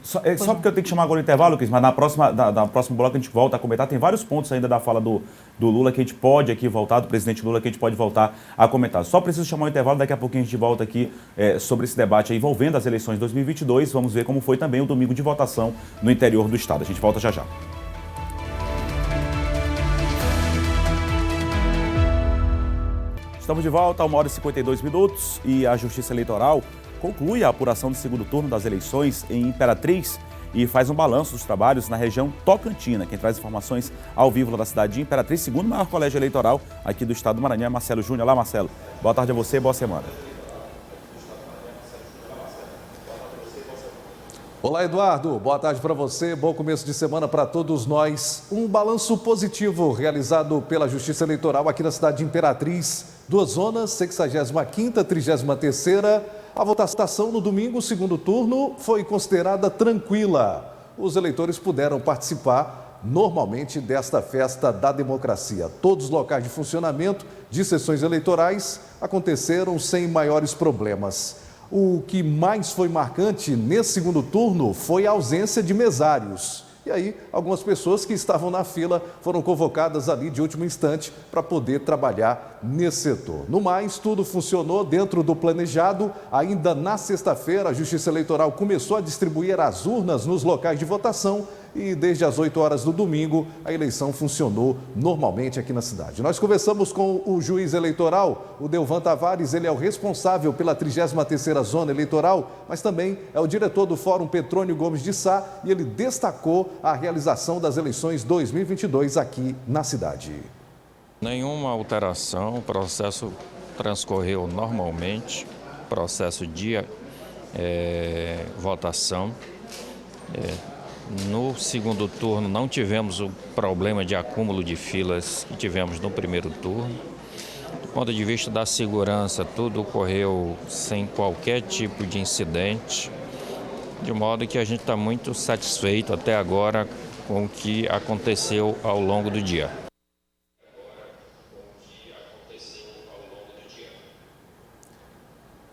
Só porque eu tenho que chamar agora o intervalo, Cris, mas na próximo bloco a gente volta a comentar. Tem vários pontos ainda da fala do Lula que a gente pode aqui voltar, do presidente Lula, que a gente pode voltar a comentar. Só preciso chamar o intervalo, daqui a pouquinho a gente volta aqui sobre esse debate aí, envolvendo as eleições de 2022. Vamos ver como foi também o domingo de votação no interior do estado. A gente volta já já. Estamos de volta a 1h52 e a Justiça Eleitoral conclui a apuração do segundo turno das eleições em Imperatriz e faz um balanço dos trabalhos na região Tocantina. Quem traz informações ao vivo lá da cidade de Imperatriz, segundo maior colégio eleitoral aqui do estado do Maranhão, é Marcelo Júnior. Olá, Marcelo. Boa tarde a você, boa semana. Olá, Eduardo. Boa tarde para você. Bom começo de semana para todos nós. Um balanço positivo realizado pela Justiça Eleitoral aqui na cidade de Imperatriz. 2 zonas, 65ª, 33ª. A votação no domingo, segundo turno, foi considerada tranquila. Os eleitores puderam participar normalmente desta festa da democracia. Todos os locais de funcionamento de sessões eleitorais aconteceram sem maiores problemas. O que mais foi marcante nesse segundo turno foi a ausência de mesários. E aí, algumas pessoas que estavam na fila foram convocadas ali de último instante para poder trabalhar nesse setor. No mais, tudo funcionou dentro do planejado. Ainda na sexta-feira, a Justiça Eleitoral começou a distribuir as urnas nos locais de votação e desde as 8 horas do domingo, a eleição funcionou normalmente aqui na cidade. Nós conversamos com o juiz eleitoral, o Delvan Tavares. Ele é o responsável pela 33ª Zona Eleitoral, mas também é o diretor do Fórum Petrônio Gomes de Sá, e ele destacou a realização das eleições 2022 aqui na cidade. Nenhuma alteração, o processo transcorreu normalmente, processo de votação. No segundo turno não tivemos o problema de acúmulo de filas que tivemos no primeiro turno. Do ponto de vista da segurança, tudo ocorreu sem qualquer tipo de incidente, de modo que a gente está muito satisfeito até agora com o que aconteceu ao longo do dia.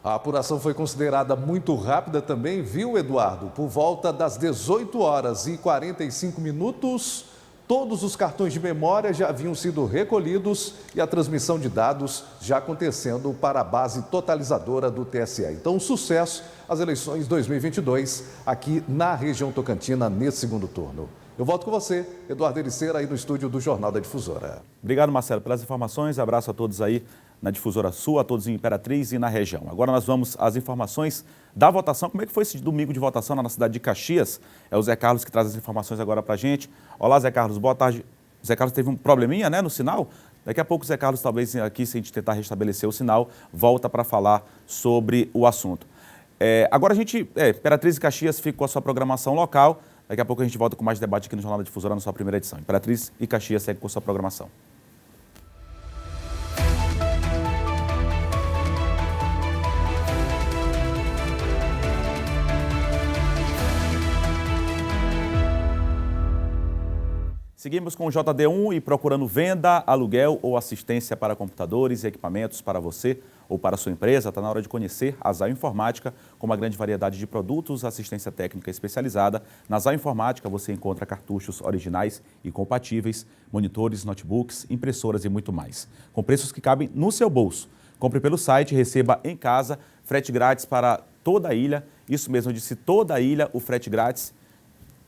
A apuração foi considerada muito rápida também, viu, Eduardo? Por volta das 18 horas e 45 minutos, todos os cartões de memória já haviam sido recolhidos e a transmissão de dados já acontecendo para a base totalizadora do TSE. Então, sucesso às eleições 2022 aqui na região tocantina nesse segundo turno. Eu volto com você, Eduardo Ericeira, aí no estúdio do Jornal da Difusora. Obrigado, Marcelo, pelas informações. Abraço a todos aí na Difusora Sul, a todos em Imperatriz e na região. Agora nós vamos às informações da votação. Como é que foi esse domingo de votação na cidade de Caxias? É o Zé Carlos que traz as informações agora pra gente. Olá, Zé Carlos, boa tarde. O Zé Carlos teve um probleminha, né, no sinal? Daqui a pouco o Zé Carlos, talvez aqui, se a gente tentar restabelecer o sinal, volta para falar sobre o assunto. Agora a gente, Imperatriz e Caxias fica com a sua programação local. Daqui a pouco a gente volta com mais debate aqui no Jornal da Difusora na sua primeira edição. Imperatriz e Caxias segue com a sua programação. Seguimos com o JD1 e procurando venda, aluguel ou assistência para computadores e equipamentos para você ou para a sua empresa. Está na hora de conhecer a Zai Informática, com uma grande variedade de produtos, assistência técnica especializada. Na Zai Informática você encontra cartuchos originais e compatíveis, monitores, notebooks, impressoras e muito mais, com preços que cabem no seu bolso. Compre pelo site e receba em casa, frete grátis para toda a ilha. Isso mesmo, eu disse toda a ilha, o frete grátis.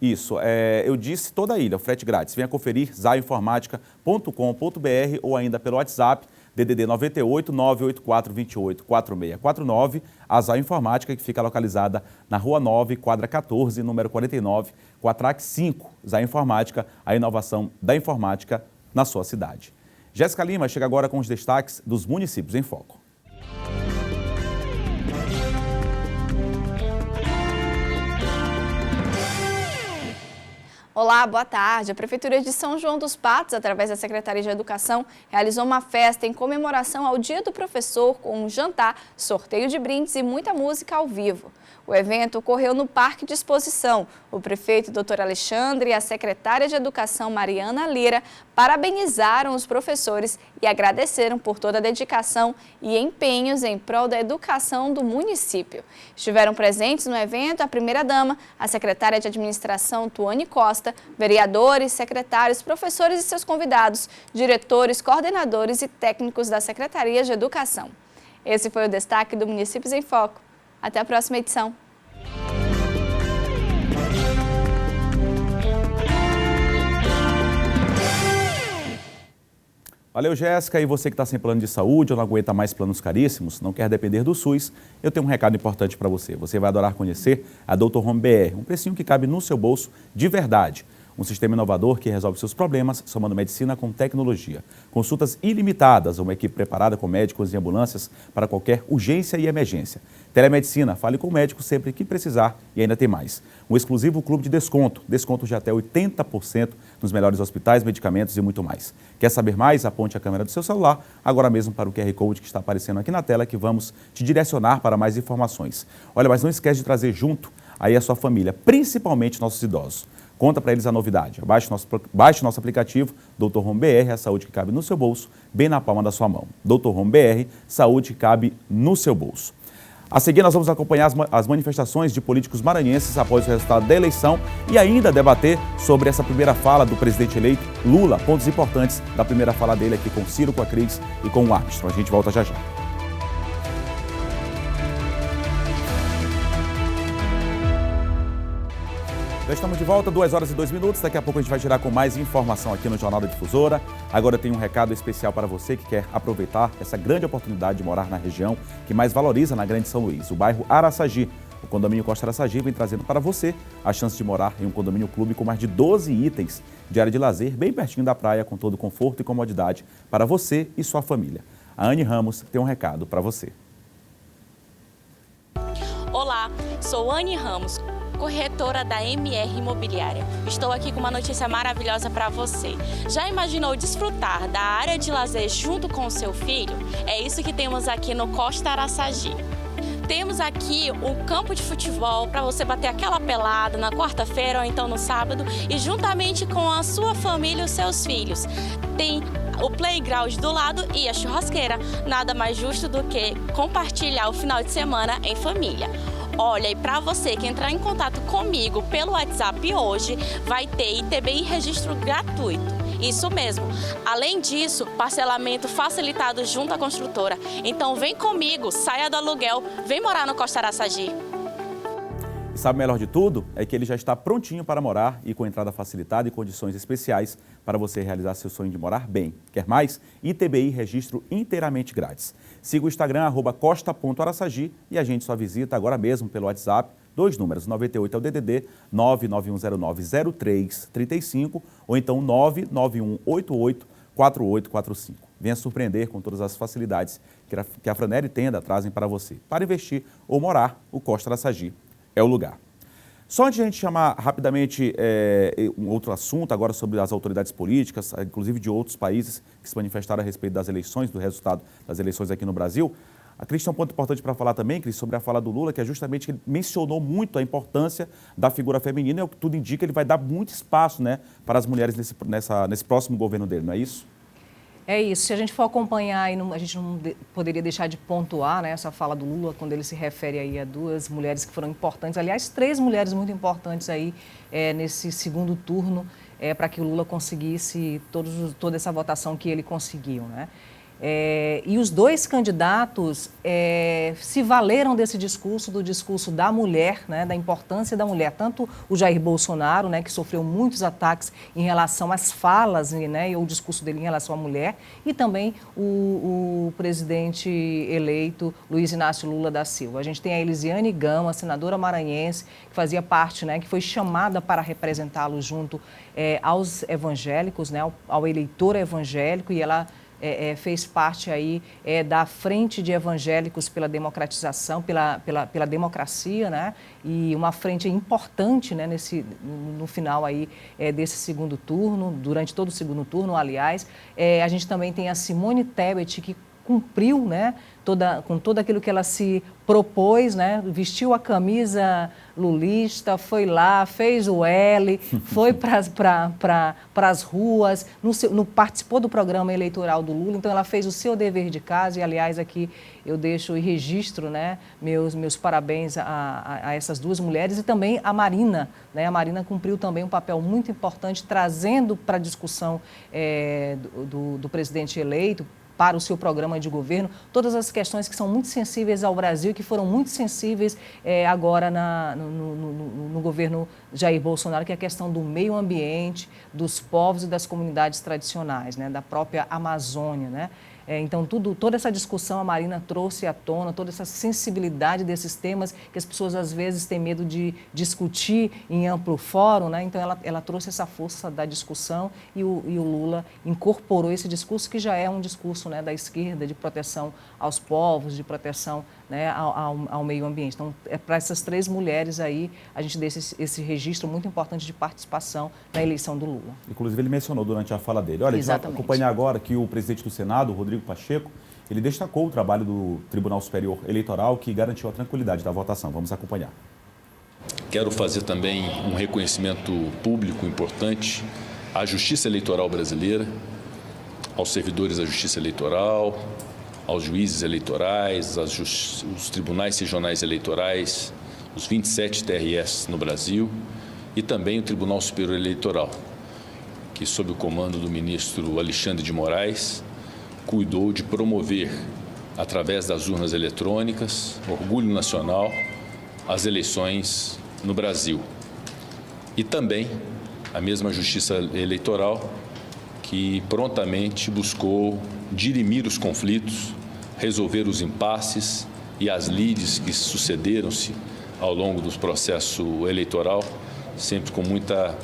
Isso, eu disse toda a ilha, o frete grátis. Venha conferir zainformatica.com.br ou ainda pelo WhatsApp, DDD 98 984 28 4649, a Zai Informática, que fica localizada na Rua 9, quadra 14, número 49, com a TRAC 5. Zai Informática, a inovação da informática na sua cidade. Jéssica Lima chega agora com os destaques dos municípios em foco. Olá, boa tarde. A Prefeitura de São João dos Patos, através da Secretaria de Educação, realizou uma festa em comemoração ao Dia do Professor, com um jantar, sorteio de brindes e muita música ao vivo. O evento ocorreu no Parque de Exposição. O prefeito Dr. Alexandre e a secretária de Educação Mariana Lira parabenizaram os professores e agradeceram por toda a dedicação e empenhos em prol da educação do município. Estiveram presentes no evento a primeira-dama, a secretária de Administração Tuane Costa, vereadores, secretários, professores e seus convidados, diretores, coordenadores e técnicos da Secretaria de Educação. Esse foi o destaque do Municípios em Foco. Até a próxima edição. Valeu, Jéssica. E você que está sem plano de saúde ou não aguenta mais planos caríssimos, não quer depender do SUS, eu tenho um recado importante para você. Você vai adorar conhecer a Dr. Home BR, um precinho que cabe no seu bolso de verdade. Um sistema inovador que resolve seus problemas, somando medicina com tecnologia. Consultas ilimitadas, uma equipe preparada com médicos e ambulâncias para qualquer urgência e emergência. Telemedicina, fale com o médico sempre que precisar e ainda tem mais. Um exclusivo clube de desconto, desconto de até 80% nos melhores hospitais, medicamentos e muito mais. Quer saber mais? Aponte a câmera do seu celular agora mesmo para o QR Code que está aparecendo aqui na tela, que vamos te direcionar para mais informações. Olha, mas não esquece de trazer junto aí a sua família, principalmente nossos idosos. Conta para eles a novidade. Baixe nosso aplicativo, Dr. Home BR, a saúde que cabe no seu bolso, bem na palma da sua mão. Dr. Home BR, saúde que cabe no seu bolso. A seguir, nós vamos acompanhar as manifestações de políticos maranhenses após o resultado da eleição e ainda debater sobre essa primeira fala do presidente eleito Lula, pontos importantes da primeira fala dele aqui com Ciro, com a Cris e com o Armstrong. A gente volta já já. Já estamos de volta, 2 horas e 2 minutos. Daqui a pouco a gente vai girar com mais informação aqui no Jornal da Difusora. Agora tem um recado especial para você que quer aproveitar essa grande oportunidade de morar na região que mais valoriza na Grande São Luís, o bairro Araçagi. O condomínio Costa Araçagi vem trazendo para você a chance de morar em um condomínio clube com mais de 12 itens de área de lazer, bem pertinho da praia, com todo conforto e comodidade para você e sua família. A Anne Ramos tem um recado para você. Olá, sou Anne Ramos, corretora da MR Imobiliária. Estou aqui com uma notícia maravilhosa para você. Já imaginou desfrutar da área de lazer junto com o seu filho? É isso que temos aqui no Costa Araçagi. Temos aqui um campo de futebol para você bater aquela pelada na quarta-feira ou então no sábado e juntamente com a sua família e os seus filhos. Tem o playground do lado e a churrasqueira. Nada mais justo do que compartilhar o final de semana em família. Olha, e para você que entrar em contato comigo pelo WhatsApp hoje, vai ter ITBI registro gratuito. Isso mesmo. Além disso, parcelamento facilitado junto à construtora. Então vem comigo, saia do aluguel, vem morar no Costa Araçagi. E sabe o melhor de tudo? É que ele já está prontinho para morar e com entrada facilitada e condições especiais para você realizar seu sonho de morar bem. Quer mais? ITBI registro inteiramente grátis. Siga o Instagram, @costa.araçagi e agende sua visita agora mesmo pelo WhatsApp. 2 números, 98 é o DDD, 991090335 ou então 991884845. Venha surpreender com todas as facilidades que a Franeri Tenda trazem para você. Para investir ou morar, o Costa Araçagi é o lugar. Só antes de a gente chamar rapidamente um outro assunto, agora sobre as autoridades políticas, inclusive de outros países que se manifestaram a respeito das eleições, do resultado das eleições aqui no Brasil, a Cris tem um ponto importante para falar também, Cris, sobre a fala do Lula, que é justamente que ele mencionou muito a importância da figura feminina e, o que tudo indica, ele vai dar muito espaço, né, para as mulheres nesse próximo governo dele, não é isso? É isso. Se a gente for acompanhar, a gente não poderia deixar de pontuar, né, essa fala do Lula, quando ele se refere aí a 2 mulheres que foram importantes, aliás, 3 mulheres muito importantes aí nesse segundo turno, para que o Lula conseguisse toda essa votação que ele conseguiu, né? E os 2 candidatos se valeram desse discurso, do discurso da mulher, né, da importância da mulher. Tanto o Jair Bolsonaro, né, que sofreu muitos ataques em relação às falas, né, e o discurso dele em relação à mulher, e também o presidente eleito Luiz Inácio Lula da Silva. A gente tem a Elisiane Gama, senadora maranhense, que fazia parte, né, que foi chamada para representá-lo junto aos evangélicos, né, ao eleitor evangélico, e ela fez parte aí da frente de evangélicos pela democratização, pela democracia, né? E uma frente importante, né, no final aí desse segundo turno, durante todo o segundo turno, aliás. A gente também tem a Simone Tebet, que cumpriu, né, com tudo aquilo que ela se propôs, né, vestiu a camisa lulista, foi lá, fez o L, foi para as ruas, participou do programa eleitoral do Lula, então ela fez o seu dever de casa e, aliás, aqui eu deixo e registro, né, meus parabéns a essas 2 mulheres e também a Marina, né, a Marina cumpriu também um papel muito importante, trazendo para a discussão do presidente eleito, para o seu programa de governo, todas as questões que são muito sensíveis ao Brasil e que foram muito sensíveis agora no governo Jair Bolsonaro, que é a questão do meio ambiente, dos povos e das comunidades tradicionais, né, da própria Amazônia, né? Então, toda essa discussão a Marina trouxe à tona, toda essa sensibilidade desses temas que as pessoas às vezes têm medo de discutir em amplo fórum, né? Então ela trouxe essa força da discussão e o Lula incorporou esse discurso que já é um discurso, né, da esquerda, de proteção aos povos, de proteção, né, ao meio ambiente. Então, para essas 3 mulheres aí, a gente deixa esse registro muito importante de participação na eleição do Lula. Inclusive, ele mencionou durante a fala dele. Olha, a gente vai acompanhar agora que o presidente do Senado, Rodrigo Pacheco, ele destacou o trabalho do Tribunal Superior Eleitoral, que garantiu a tranquilidade da votação. Vamos acompanhar. Quero fazer também um reconhecimento público importante à Justiça Eleitoral brasileira, aos servidores da Justiça Eleitoral, aos juízes eleitorais, os tribunais regionais eleitorais, os 27 TRS no Brasil e também o Tribunal Superior Eleitoral, que, sob o comando do ministro Alexandre de Moraes, cuidou de promover, através das urnas eletrônicas, orgulho nacional, as eleições no Brasil. E também a mesma Justiça Eleitoral que prontamente buscou dirimir os conflitos, resolver os impasses e as lides que sucederam-se ao longo do processo eleitoral, sempre com muita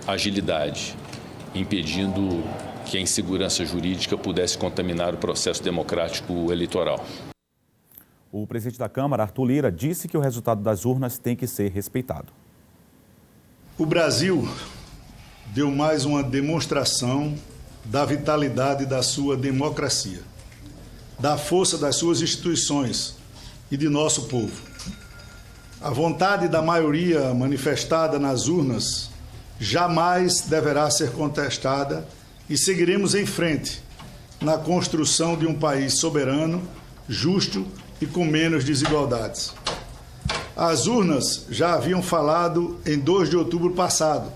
agilidade, impedindo que a insegurança jurídica pudesse contaminar o processo democrático eleitoral. O presidente da Câmara, Arthur Lira, disse que o resultado das urnas tem que ser respeitado. O Brasil deu mais uma demonstração da vitalidade da sua democracia, da força das suas instituições e de nosso povo. A vontade da maioria manifestada nas urnas jamais deverá ser contestada e seguiremos em frente na construção de um país soberano, justo e com menos desigualdades. As urnas já haviam falado em 2 de outubro passado,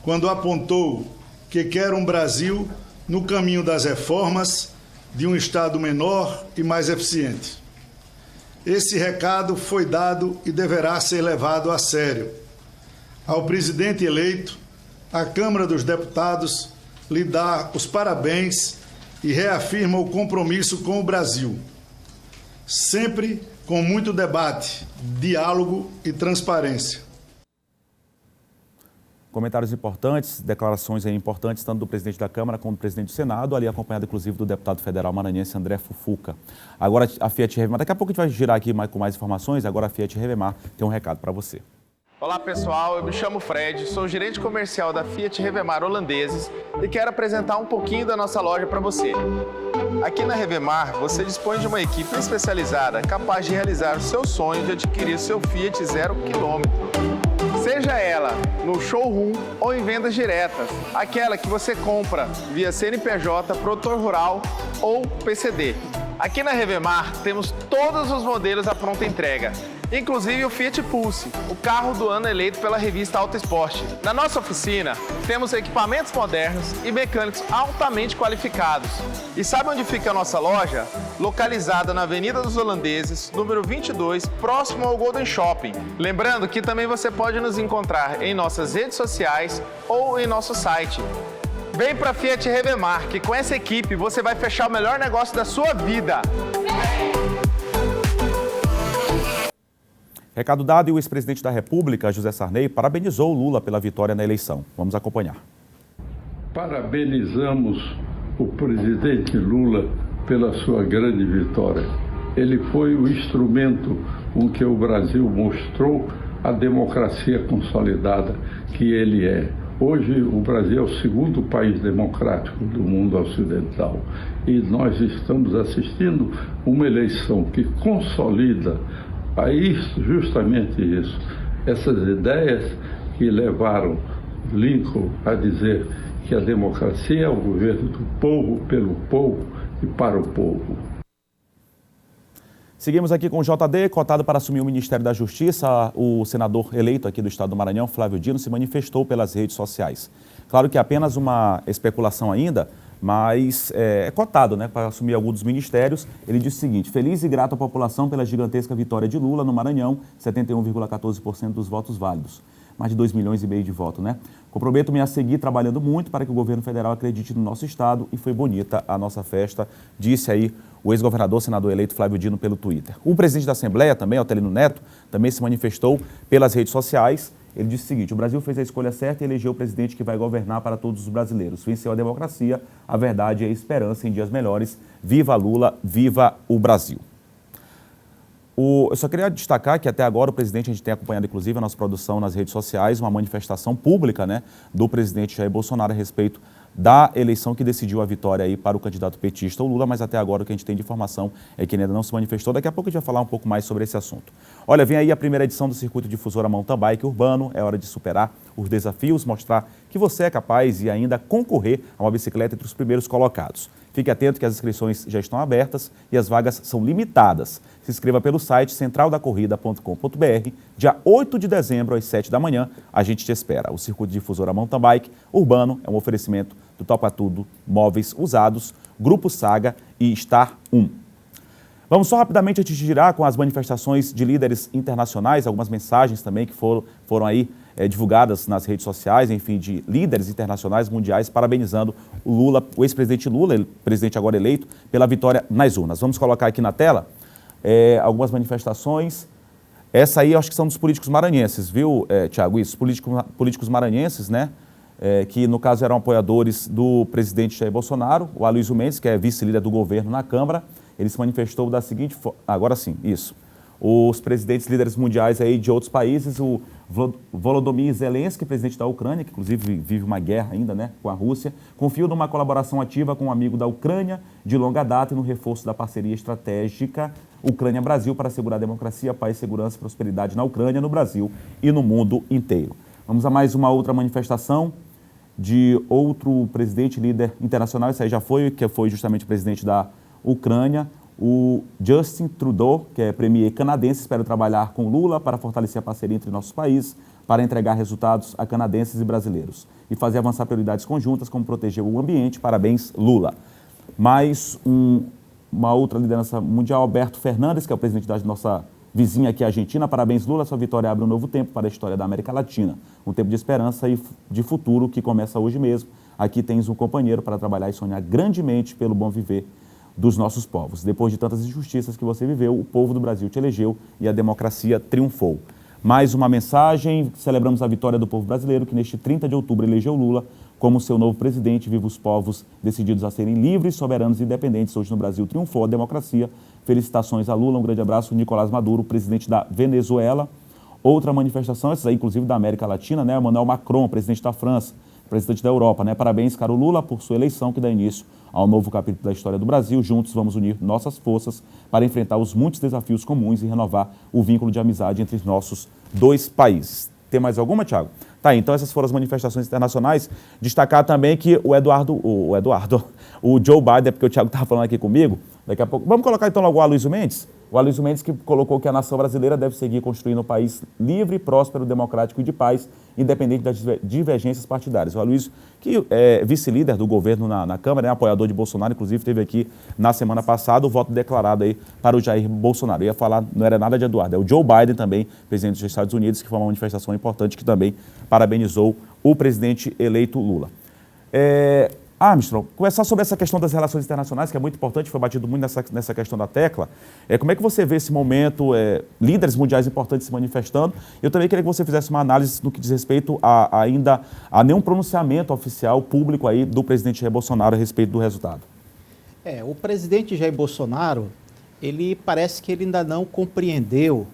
quando apontou que quer um Brasil no caminho das reformas, de um Estado menor e mais eficiente. Esse recado foi dado e deverá ser levado a sério. Ao presidente eleito, a Câmara dos Deputados lhe dá os parabéns e reafirma o compromisso com o Brasil, sempre com muito debate, diálogo e transparência. Comentários importantes, declarações importantes, tanto do presidente da Câmara como do presidente do Senado, ali acompanhado inclusive do deputado federal maranhense André Fufuca. Agora a Fiat Revemar, daqui a pouco a gente vai girar aqui com mais informações, agora a Fiat Revemar tem um recado para você. Olá pessoal, eu me chamo Fred, sou gerente comercial da Fiat Revemar Holandeses e quero apresentar um pouquinho da nossa loja para você. Aqui na Revemar, você dispõe de uma equipe especializada capaz de realizar o seu sonho de adquirir seu Fiat 0 km. Seja ela no showroom ou em vendas diretas, aquela que você compra via CNPJ, produtor rural ou PCD. Aqui na Revemar temos todos os modelos à pronta entrega, inclusive o Fiat Pulse, o carro do ano eleito pela revista Auto Esporte. Na nossa oficina, temos equipamentos modernos e mecânicos altamente qualificados. E sabe onde fica a nossa loja? Localizada na Avenida dos Holandeses, número 22, próximo ao Golden Shopping. Lembrando que também você pode nos encontrar em nossas redes sociais ou em nosso site. Vem para Fiat Revemar, que com essa equipe você vai fechar o melhor negócio da sua vida. Recado dado, e o ex-presidente da República, José Sarney, parabenizou o Lula pela vitória na eleição. Vamos acompanhar. Parabenizamos o presidente Lula pela sua grande vitória. Ele foi o instrumento com que o Brasil mostrou a democracia consolidada que ele é. Hoje o Brasil é o segundo país democrático do mundo ocidental e nós estamos assistindo uma eleição que consolida a isso, justamente isso, essas ideias que levaram Lincoln a dizer que a democracia é o governo do povo, pelo povo e para o povo. Seguimos aqui com o JD, cotado para assumir o Ministério da Justiça. O senador eleito aqui do estado do Maranhão, Flávio Dino, se manifestou pelas redes sociais. Claro que é apenas uma especulação ainda, mas é cotado, né, para assumir algum dos ministérios. Ele disse o seguinte: feliz e grato à população pela gigantesca vitória de Lula no Maranhão, 71,14% dos votos válidos. mais de 2,5 milhões de votos, né? Comprometo-me a seguir trabalhando muito para que o governo federal acredite no nosso estado e foi bonita a nossa festa, disse aí o ex-governador, senador eleito Flávio Dino pelo Twitter. O presidente da Assembleia também, Otelino Neto, também se manifestou pelas redes sociais. Ele disse o seguinte: o Brasil fez a escolha certa e elegeu o presidente que vai governar para todos os brasileiros. Venceu a democracia, a verdade e a esperança em dias melhores. Viva Lula, viva o Brasil. Eu só queria destacar que até agora o presidente, a gente tem acompanhado inclusive a nossa produção nas redes sociais, uma manifestação pública, né, do presidente Jair Bolsonaro a respeito da eleição que decidiu a vitória aí para o candidato petista, o Lula, mas até agora o que a gente tem de informação é que ele ainda não se manifestou. Daqui a pouco a gente vai falar um pouco mais sobre esse assunto. Olha, vem aí a primeira edição do Circuito Difusora Mountain Bike Urbano. É hora de superar os desafios, mostrar que você é capaz e ainda concorrer a uma bicicleta entre os primeiros colocados. Fique atento que as inscrições já estão abertas e as vagas são limitadas. Se inscreva pelo site centraldacorrida.com.br. Dia 8 de dezembro, às 7 da manhã, a gente te espera. O Circuito Difusora Mountain Bike Urbano é um oferecimento do Topa Tudo Móveis Usados, Grupo Saga e Star 1. Vamos só rapidamente antes de girar com as manifestações de líderes internacionais, algumas mensagens também que foram aí divulgadas nas redes sociais, enfim, de líderes internacionais, mundiais, parabenizando o Lula, o ex-presidente Lula, presidente agora eleito, pela vitória nas urnas. Vamos colocar aqui na tela algumas manifestações. Essa aí eu acho que são dos políticos maranhenses, viu, Tiago? Isso, políticos maranhenses, né? Que no caso eram apoiadores do presidente Jair Bolsonaro, o Aloysio Mendes, que é vice-líder do governo na Câmara. Ele se manifestou da seguinte forma, agora sim, isso. Os presidentes líderes mundiais aí de outros países, o Volodymyr Zelensky, presidente da Ucrânia, que inclusive vive uma guerra ainda, né, com a Rússia, confiou numa colaboração ativa com um amigo da Ucrânia de longa data e no reforço da parceria estratégica Ucrânia-Brasil para assegurar democracia, paz, segurança e prosperidade na Ucrânia, no Brasil e no mundo inteiro. Vamos a mais uma outra manifestação de outro presidente líder internacional, esse aí já foi, que foi justamente o presidente da Ucrânia, o Justin Trudeau, que é premier canadense, espera trabalhar com Lula para fortalecer a parceria entre nossos países, para entregar resultados a canadenses e brasileiros e fazer avançar prioridades conjuntas, como proteger o ambiente. Parabéns, Lula. Mais uma outra liderança mundial, Alberto Fernandes, que é o presidente da nossa vizinha aqui, a Argentina. Parabéns, Lula, sua vitória abre um novo tempo para a história da América Latina. Um tempo de esperança e de futuro que começa hoje mesmo. Aqui tens um companheiro para trabalhar e sonhar grandemente pelo bom viver dos nossos povos. Depois de tantas injustiças que você viveu, o povo do Brasil te elegeu e a democracia triunfou. Mais uma mensagem: celebramos a vitória do povo brasileiro que neste 30 de outubro elegeu Lula como seu novo presidente. Viva os povos decididos a serem livres, soberanos e independentes. Hoje no Brasil triunfou a democracia. Felicitações a Lula, um grande abraço. Nicolás Maduro, presidente da Venezuela. Outra manifestação, essa aí inclusive da América Latina, né? Emmanuel Macron, presidente da França, presidente da Europa, né? Parabéns, caro Lula, por sua eleição que dá início ao novo capítulo da história do Brasil. Juntos vamos unir nossas forças para enfrentar os muitos desafios comuns e renovar o vínculo de amizade entre os nossos dois países. Tem mais alguma, Thiago? Tá, então essas foram as manifestações internacionais. Destacar também que o Joe Biden, porque o Thiago estava falando aqui comigo, daqui a pouco. Vamos colocar então logo o Aloysio Mendes? O Aloysio Mendes que colocou que a nação brasileira deve seguir construindo um país livre, próspero, democrático e de paz, independente das divergências partidárias. O Aloysio, que é vice-líder do governo na Câmara, apoiador de Bolsonaro, inclusive teve aqui na semana passada o voto declarado aí para o Jair Bolsonaro. Eu ia falar, não era nada de Eduardo, é o Joe Biden também, presidente dos Estados Unidos, que foi uma manifestação importante que também parabenizou o presidente eleito Lula. Armstrong, conversar sobre essa questão das relações internacionais, que é muito importante, foi batido muito nessa questão da tecla. Como é que você vê esse momento, líderes mundiais importantes se manifestando? Eu também queria que você fizesse uma análise no que diz respeito a nenhum pronunciamento oficial público aí do presidente Jair Bolsonaro a respeito do resultado. O presidente Jair Bolsonaro, ele parece que ele ainda não compreendeu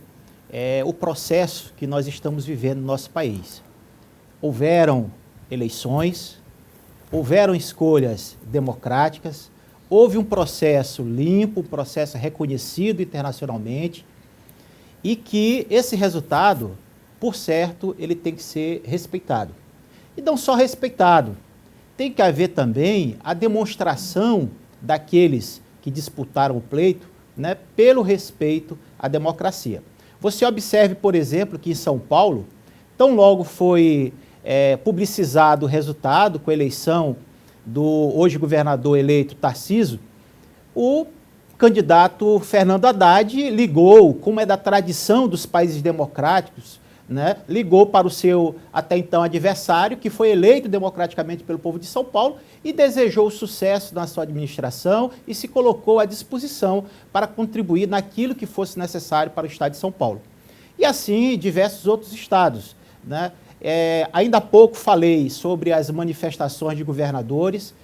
o processo que nós estamos vivendo no nosso país. Houveram eleições, houveram escolhas democráticas, houve um processo limpo, um processo reconhecido internacionalmente e que esse resultado, por certo, ele tem que ser respeitado. E não só respeitado, tem que haver também a demonstração daqueles que disputaram o pleito, né, pelo respeito à democracia. Você observe, por exemplo, que em São Paulo, tão logo foi publicizado o resultado com a eleição do hoje governador eleito Tarcísio, o candidato Fernando Haddad ligou, como é da tradição dos países democráticos, né, ligou para o seu até então adversário, que foi eleito democraticamente pelo povo de São Paulo, e desejou sucesso na sua administração e se colocou à disposição para contribuir naquilo que fosse necessário para o estado de São Paulo. E assim diversos outros estados, né? Ainda há pouco falei sobre as manifestações de governadores.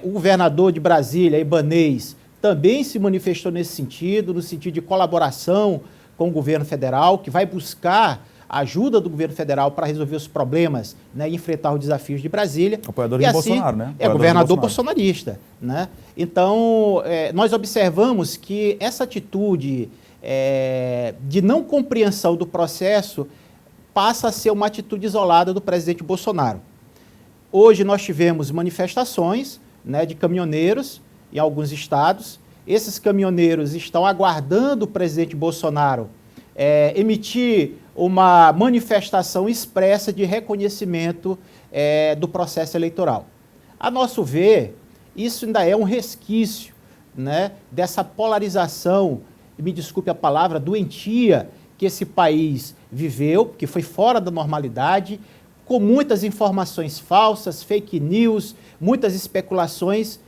O governador de Brasília, Ibanez, também se manifestou nesse sentido, no sentido de colaboração com o governo federal, que vai buscar a ajuda do governo federal para resolver os problemas, né, e enfrentar os desafios de Brasília. Apoiador de Bolsonaro, né? Governador bolsonarista, né? Então, nós observamos que essa atitude de não compreensão do processo passa a ser uma atitude isolada do presidente Bolsonaro. Hoje nós tivemos manifestações, né, de caminhoneiros em alguns estados. Esses caminhoneiros estão aguardando o presidente Bolsonaro emitir uma manifestação expressa de reconhecimento do processo eleitoral. A nosso ver, isso ainda é um resquício, né, dessa polarização, me desculpe a palavra, doentia que esse país viveu, que foi fora da normalidade, com muitas informações falsas, fake news, muitas especulações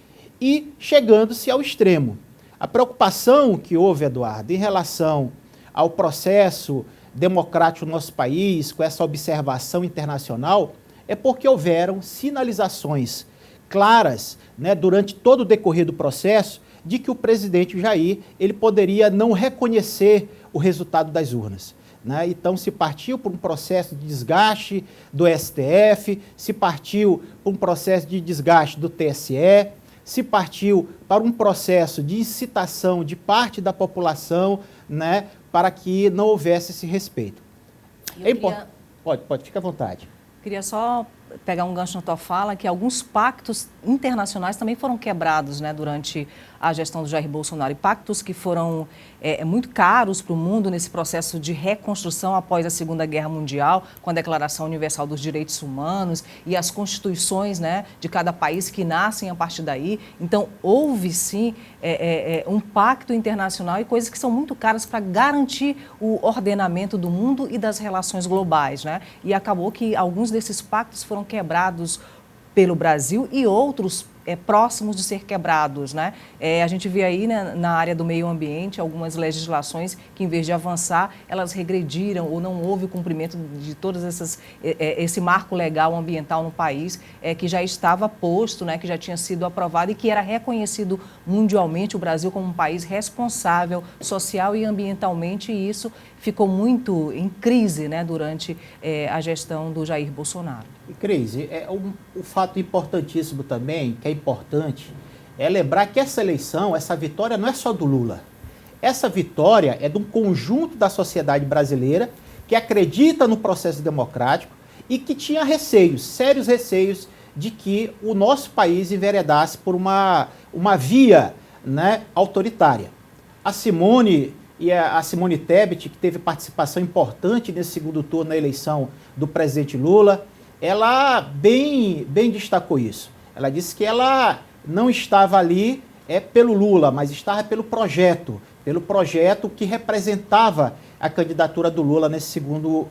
e chegando-se ao extremo. A preocupação que houve, Eduardo, em relação ao processo democrático do nosso país, com essa observação internacional, é porque houveram sinalizações claras, né, durante todo o decorrer do processo, de que o presidente Jair ele poderia não reconhecer o resultado das urnas, né? Então se partiu por um processo de desgaste do STF, se partiu por um processo de desgaste do TSE, se partiu para um processo de incitação de parte da população, né, para que não houvesse esse respeito. Pode, fica à vontade. Queria só pegar um gancho na tua fala, que alguns pactos internacionais também foram quebrados, né, durante a gestão do Jair Bolsonaro, e pactos que foram muito caros para o mundo nesse processo de reconstrução após a Segunda Guerra Mundial, com a Declaração Universal dos Direitos Humanos e as constituições, né, de cada país que nascem a partir daí. Então, houve sim um pacto internacional e coisas que são muito caras para garantir o ordenamento do mundo e das relações globais, né? E acabou que alguns desses pactos foram quebrados pelo Brasil e outros próximos de ser quebrados, né? A gente vê aí, né, na área do meio ambiente algumas legislações que, em vez de avançar, elas regrediram ou não houve o cumprimento de todas esse marco legal ambiental no país que já estava posto, né, que já tinha sido aprovado e que era reconhecido mundialmente o Brasil como um país responsável social e ambientalmente, e isso ficou muito em crise, né, durante a gestão do Jair Bolsonaro. Crise, um fato importantíssimo também, que é importante, é lembrar que essa eleição, essa vitória não é só do Lula. Essa vitória é de um conjunto da sociedade brasileira que acredita no processo democrático e que tinha receios, sérios receios, de que o nosso país enveredasse por uma via, né, autoritária. A Simone Tebet, que teve participação importante nesse segundo turno na eleição do presidente Lula, ela bem destacou isso. Ela disse que ela não estava ali pelo Lula, mas estava pelo projeto que representava a candidatura do Lula nesse segundo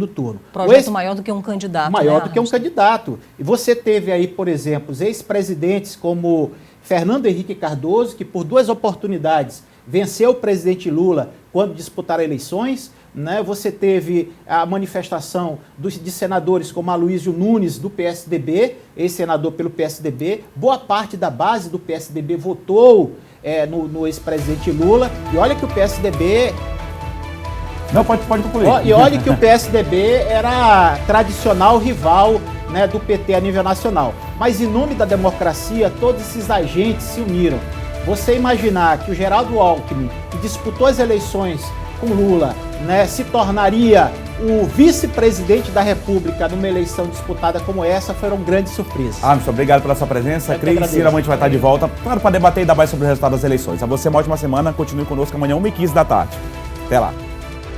turno. Projeto maior do que um candidato. Maior do que um candidato. E você teve aí, por exemplo, os ex-presidentes como Fernando Henrique Cardoso, que por 2 oportunidades venceu o presidente Lula quando disputaram eleições, né? Você teve a manifestação de senadores como Aloysio Nunes, do PSDB, ex-senador pelo PSDB. Boa parte da base do PSDB votou no ex-presidente Lula. E olha que o PSDB... Não, pode concluir. E olha que o PSDB era tradicional rival, né, do PT a nível nacional. Mas em nome da democracia, todos esses agentes se uniram. Você imaginar que o Geraldo Alckmin, que disputou as eleições com Lula, né, se tornaria o vice-presidente da República numa eleição disputada como essa, foi uma grande surpresa. Armstrong, obrigado pela sua presença. Cris, Cira, amanhã vai estar de volta, claro, para debater ainda mais sobre o resultado das eleições. A você uma ótima semana, continue conosco amanhã, 1h15 da tarde. Até lá.